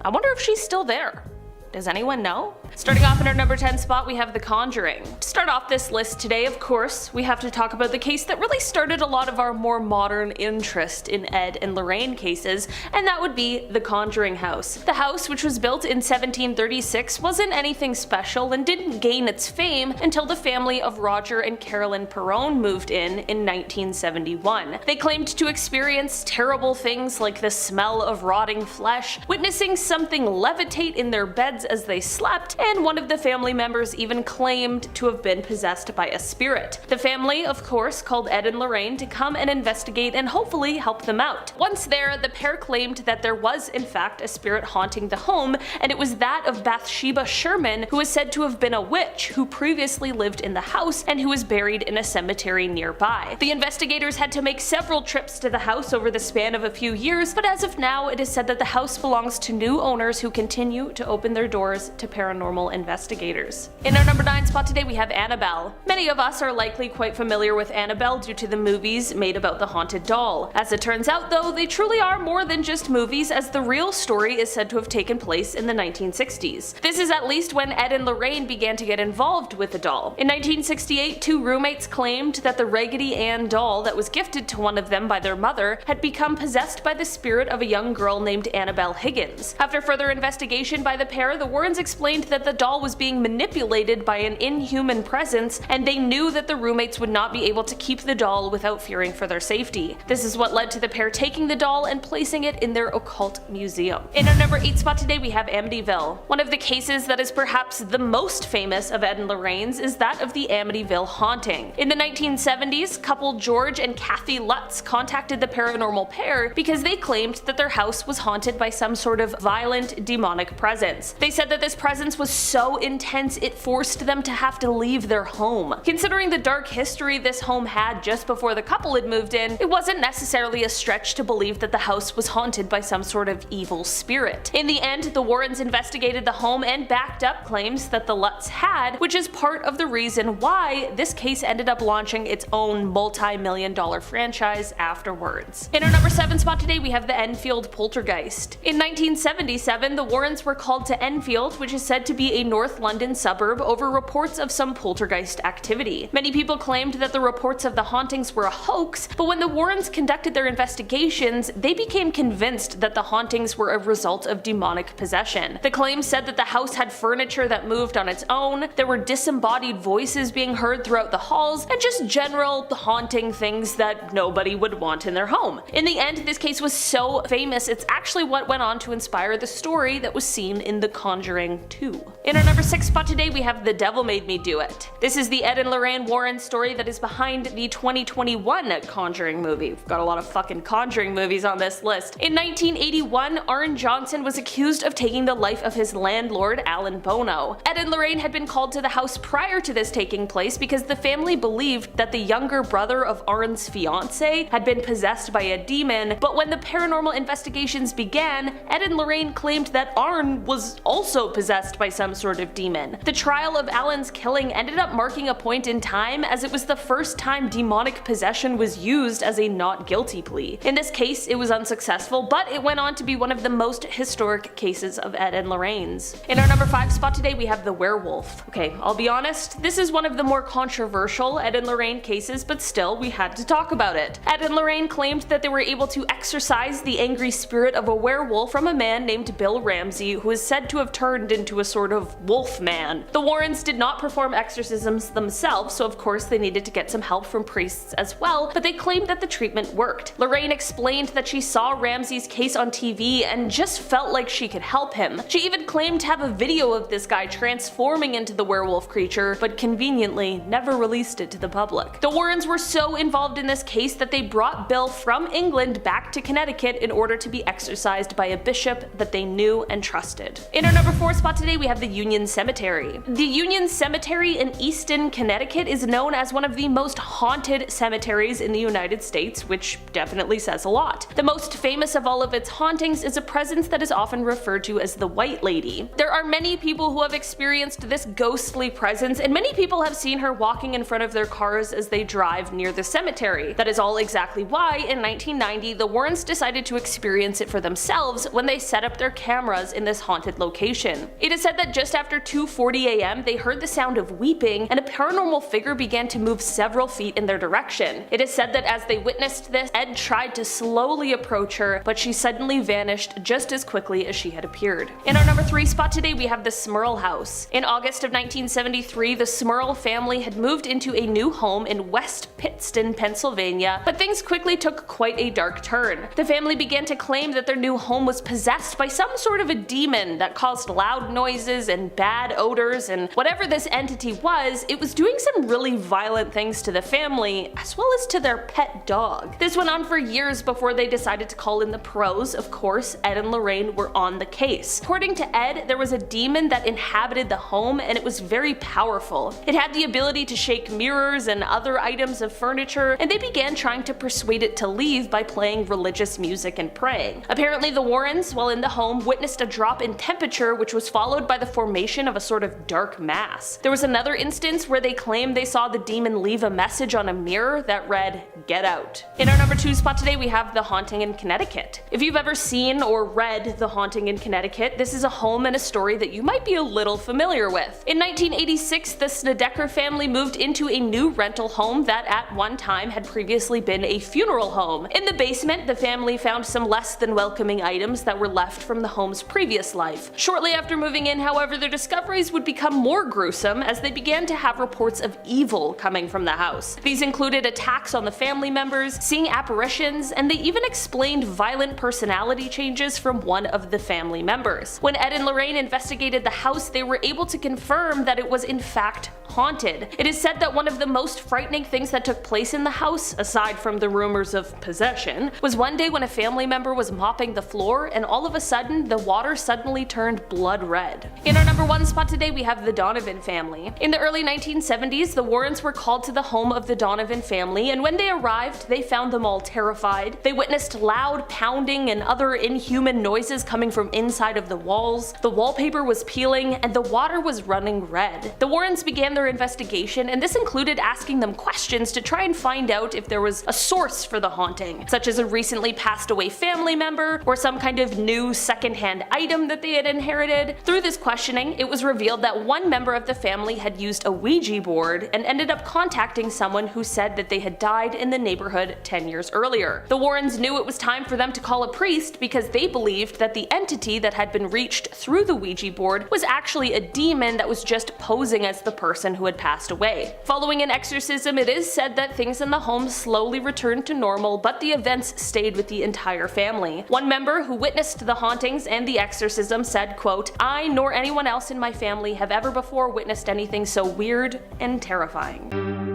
I wonder if she's still there. Does anyone know? Starting off in our number 10 spot, we have The Conjuring. To start off this list today, of course, we have to talk about the case that really started a lot of our more modern interest in Ed and Lorraine cases, and that would be the Conjuring house. The house, which was built in 1736, wasn't anything special and didn't gain its fame until the family of Roger and Carolyn Perron moved in 1971. They claimed to experience terrible things like the smell of rotting flesh, witnessing something levitate in their beds as they slept, and one of the family members even claimed to have been possessed by a spirit. The family, of course, called Ed and Lorraine to come and investigate and hopefully help them out. Once there, the pair claimed that there was in fact a spirit haunting the home, and it was that of Bathsheba Sherman, who is said to have been a witch who previously lived in the house and who was buried in a cemetery nearby. The investigators had to make several trips to the house over the span of a few years, but as of now it is said that the house belongs to new owners who continue to open their doors to paranormal investigators. In our number 9 spot today, we have Annabelle. Many of us are likely quite familiar with Annabelle due to the movies made about the haunted doll. As it turns out though, they truly are more than just movies, as the real story is said to have taken place in the 1960s. This is at least when Ed and Lorraine began to get involved with the doll. In 1968, two roommates claimed that the Raggedy Ann doll that was gifted to one of them by their mother had become possessed by the spirit of a young girl named Annabelle Higgins. After further investigation by the pair, the Warrens explained that the doll was being manipulated by an inhuman presence, and they knew that the roommates would not be able to keep the doll without fearing for their safety. This is what led to the pair taking the doll and placing it in their occult museum. In our number 8 spot today, we have Amityville. One of the cases that is perhaps the most famous of Ed and Lorraine's is that of the Amityville haunting. In the 1970s, couple George and Kathy Lutz contacted the paranormal pair because they claimed that their house was haunted by some sort of violent demonic presence. They said that this presence was so intense it forced them to have to leave their home. Considering the dark history this home had just before the couple had moved in, it wasn't necessarily a stretch to believe that the house was haunted by some sort of evil spirit. In the end, the Warrens investigated the home and backed up claims that the Lutz had, which is part of the reason why this case ended up launching its own multi-million-dollar franchise afterwards. In our number 7 spot today, we have the Enfield poltergeist. In 1977, the Warrens were called to Enfield, which is said to be a North London suburb, over reports of some poltergeist activity. Many people claimed that the reports of the hauntings were a hoax, but when the Warrens conducted their investigations, they became convinced that the hauntings were a result of demonic possession. The claims said that the house had furniture that moved on its own, there were disembodied voices being heard throughout the halls, and just general haunting things that nobody would want in their home. In the end, this case was so famous, it's actually what went on to inspire the story that was seen in The Conjuring 2. In our number 6 spot today, we have The Devil Made Me Do It. This is the Ed and Lorraine Warren story that is behind the 2021 Conjuring movie. We've got a lot of fucking Conjuring movies on this list. In 1981, Arn Johnson was accused of taking the life of his landlord, Alan Bono. Ed and Lorraine had been called to the house prior to this taking place because the family believed that the younger brother of Arn's fiance had been possessed by a demon, but when the paranormal investigations began, Ed and Lorraine claimed that Arn was also possessed by some sort of demon. The trial of Alan's killing ended up marking a point in time, as it was the first time demonic possession was used as a not guilty plea. In this case, it was unsuccessful, but it went on to be one of the most historic cases of Ed and Lorraine's. In our number 5 spot today, we have The Werewolf. Okay, I'll be honest, this is one of the more controversial Ed and Lorraine cases, but still, we had to talk about it. Ed and Lorraine claimed that they were able to exorcise the angry spirit of a werewolf from a man named Bill Ramsey, who is said to have turned into a sort of wolf man. The Warrens did not perform exorcisms themselves, so of course they needed to get some help from priests as well, but they claimed that the treatment worked. Lorraine explained that she saw Ramsey's case on TV and just felt like she could help him. She even claimed to have a video of this guy transforming into the werewolf creature, but conveniently never released it to the public. The Warrens were so involved in this case that they brought Bill from England back to Connecticut in order to be exorcised by a bishop that they knew and trusted. In our number 4 spot today, we have the Union Cemetery. The Union Cemetery in Easton, Connecticut is known as one of the most haunted cemeteries in the United States, which definitely says a lot. The most famous of all of its hauntings is a presence that is often referred to as the White Lady. There are many people who have experienced this ghostly presence, and many people have seen her walking in front of their cars as they drive near the cemetery. That is all exactly why, in 1990, the Warrens decided to experience it for themselves when they set up their cameras in this haunted location. It is said that just after 2:40 a.m. they heard the sound of weeping and a paranormal figure began to move several feet in their direction. It is said that as they witnessed this, Ed tried to slowly approach her, but she suddenly vanished just as quickly as she had appeared. In our number 3 spot today we have the Smurl house. In August of 1973, the Smurl family had moved into a new home in West Pittston, Pennsylvania, but things quickly took quite a dark turn. The family began to claim that their new home was possessed by some sort of a demon that caused loud noises and bad odors, and whatever this entity was, it was doing some really violent things to the family, as well as to their pet dog. This went on for years before they decided to call in the pros. Of course, Ed and Lorraine were on the case. According to Ed, there was a demon that inhabited the home and it was very powerful. It had the ability to shake mirrors and other items of furniture, and they began trying to persuade it to leave by playing religious music and praying. Apparently the Warrens, while in the home, witnessed a drop in temperature which was followed by the formation of a sort of dark mass. There was another instance where they claimed they saw the demon leave a message on a mirror that read, "Get out." In our number 2 spot today we have The Haunting in Connecticut. If you've ever seen or read The Haunting in Connecticut, this is a home and a story that you might be a little familiar with. In 1986, the Snedeker family moved into a new rental home that at one time had previously been a funeral home. In the basement, the family found some less than welcoming items that were left from the home's previous life. Shortly after moving in, however, their discoveries would become more gruesome as they began to have reports of evil coming from the house. These included attacks on the family members, seeing apparitions, and they even explained violent personality changes from one of the family members. When Ed and Lorraine investigated the house, they were able to confirm that it was in fact haunted. It is said that one of the most frightening things that took place in the house, aside from the rumors of possession, was one day when a family member was mopping the floor and all of a sudden the water suddenly turned blood red. In our number 1 spot today we have the Donovan family. In the early 1970s, the Warrens were called to the home of the Donovan family, and when they arrived they found them all terrified. They witnessed loud pounding and other inhuman noises coming from inside of the walls. The wallpaper was peeling and the water was running red. The Warrens began their investigation, and this included asking them questions to try and find out if there was a source for the haunting, such as a recently passed away family member or some kind of new secondhand item that they had inherited. Through this questioning, it was revealed that one member of the family had used a Ouija board and ended up contacting someone who said that they had died in the neighborhood 10 years earlier. The Warrens knew it was time for them to call a priest because they believed that the entity that had been reached through the Ouija board was actually a demon that was just posing as the person who had passed away. Following an exorcism, it is said that things in the home slowly returned to normal, but the events stayed with the entire family. One member who witnessed the hauntings and the exorcism said, quote, "I nor anyone else in my family have ever before witnessed anything so weird and terrifying."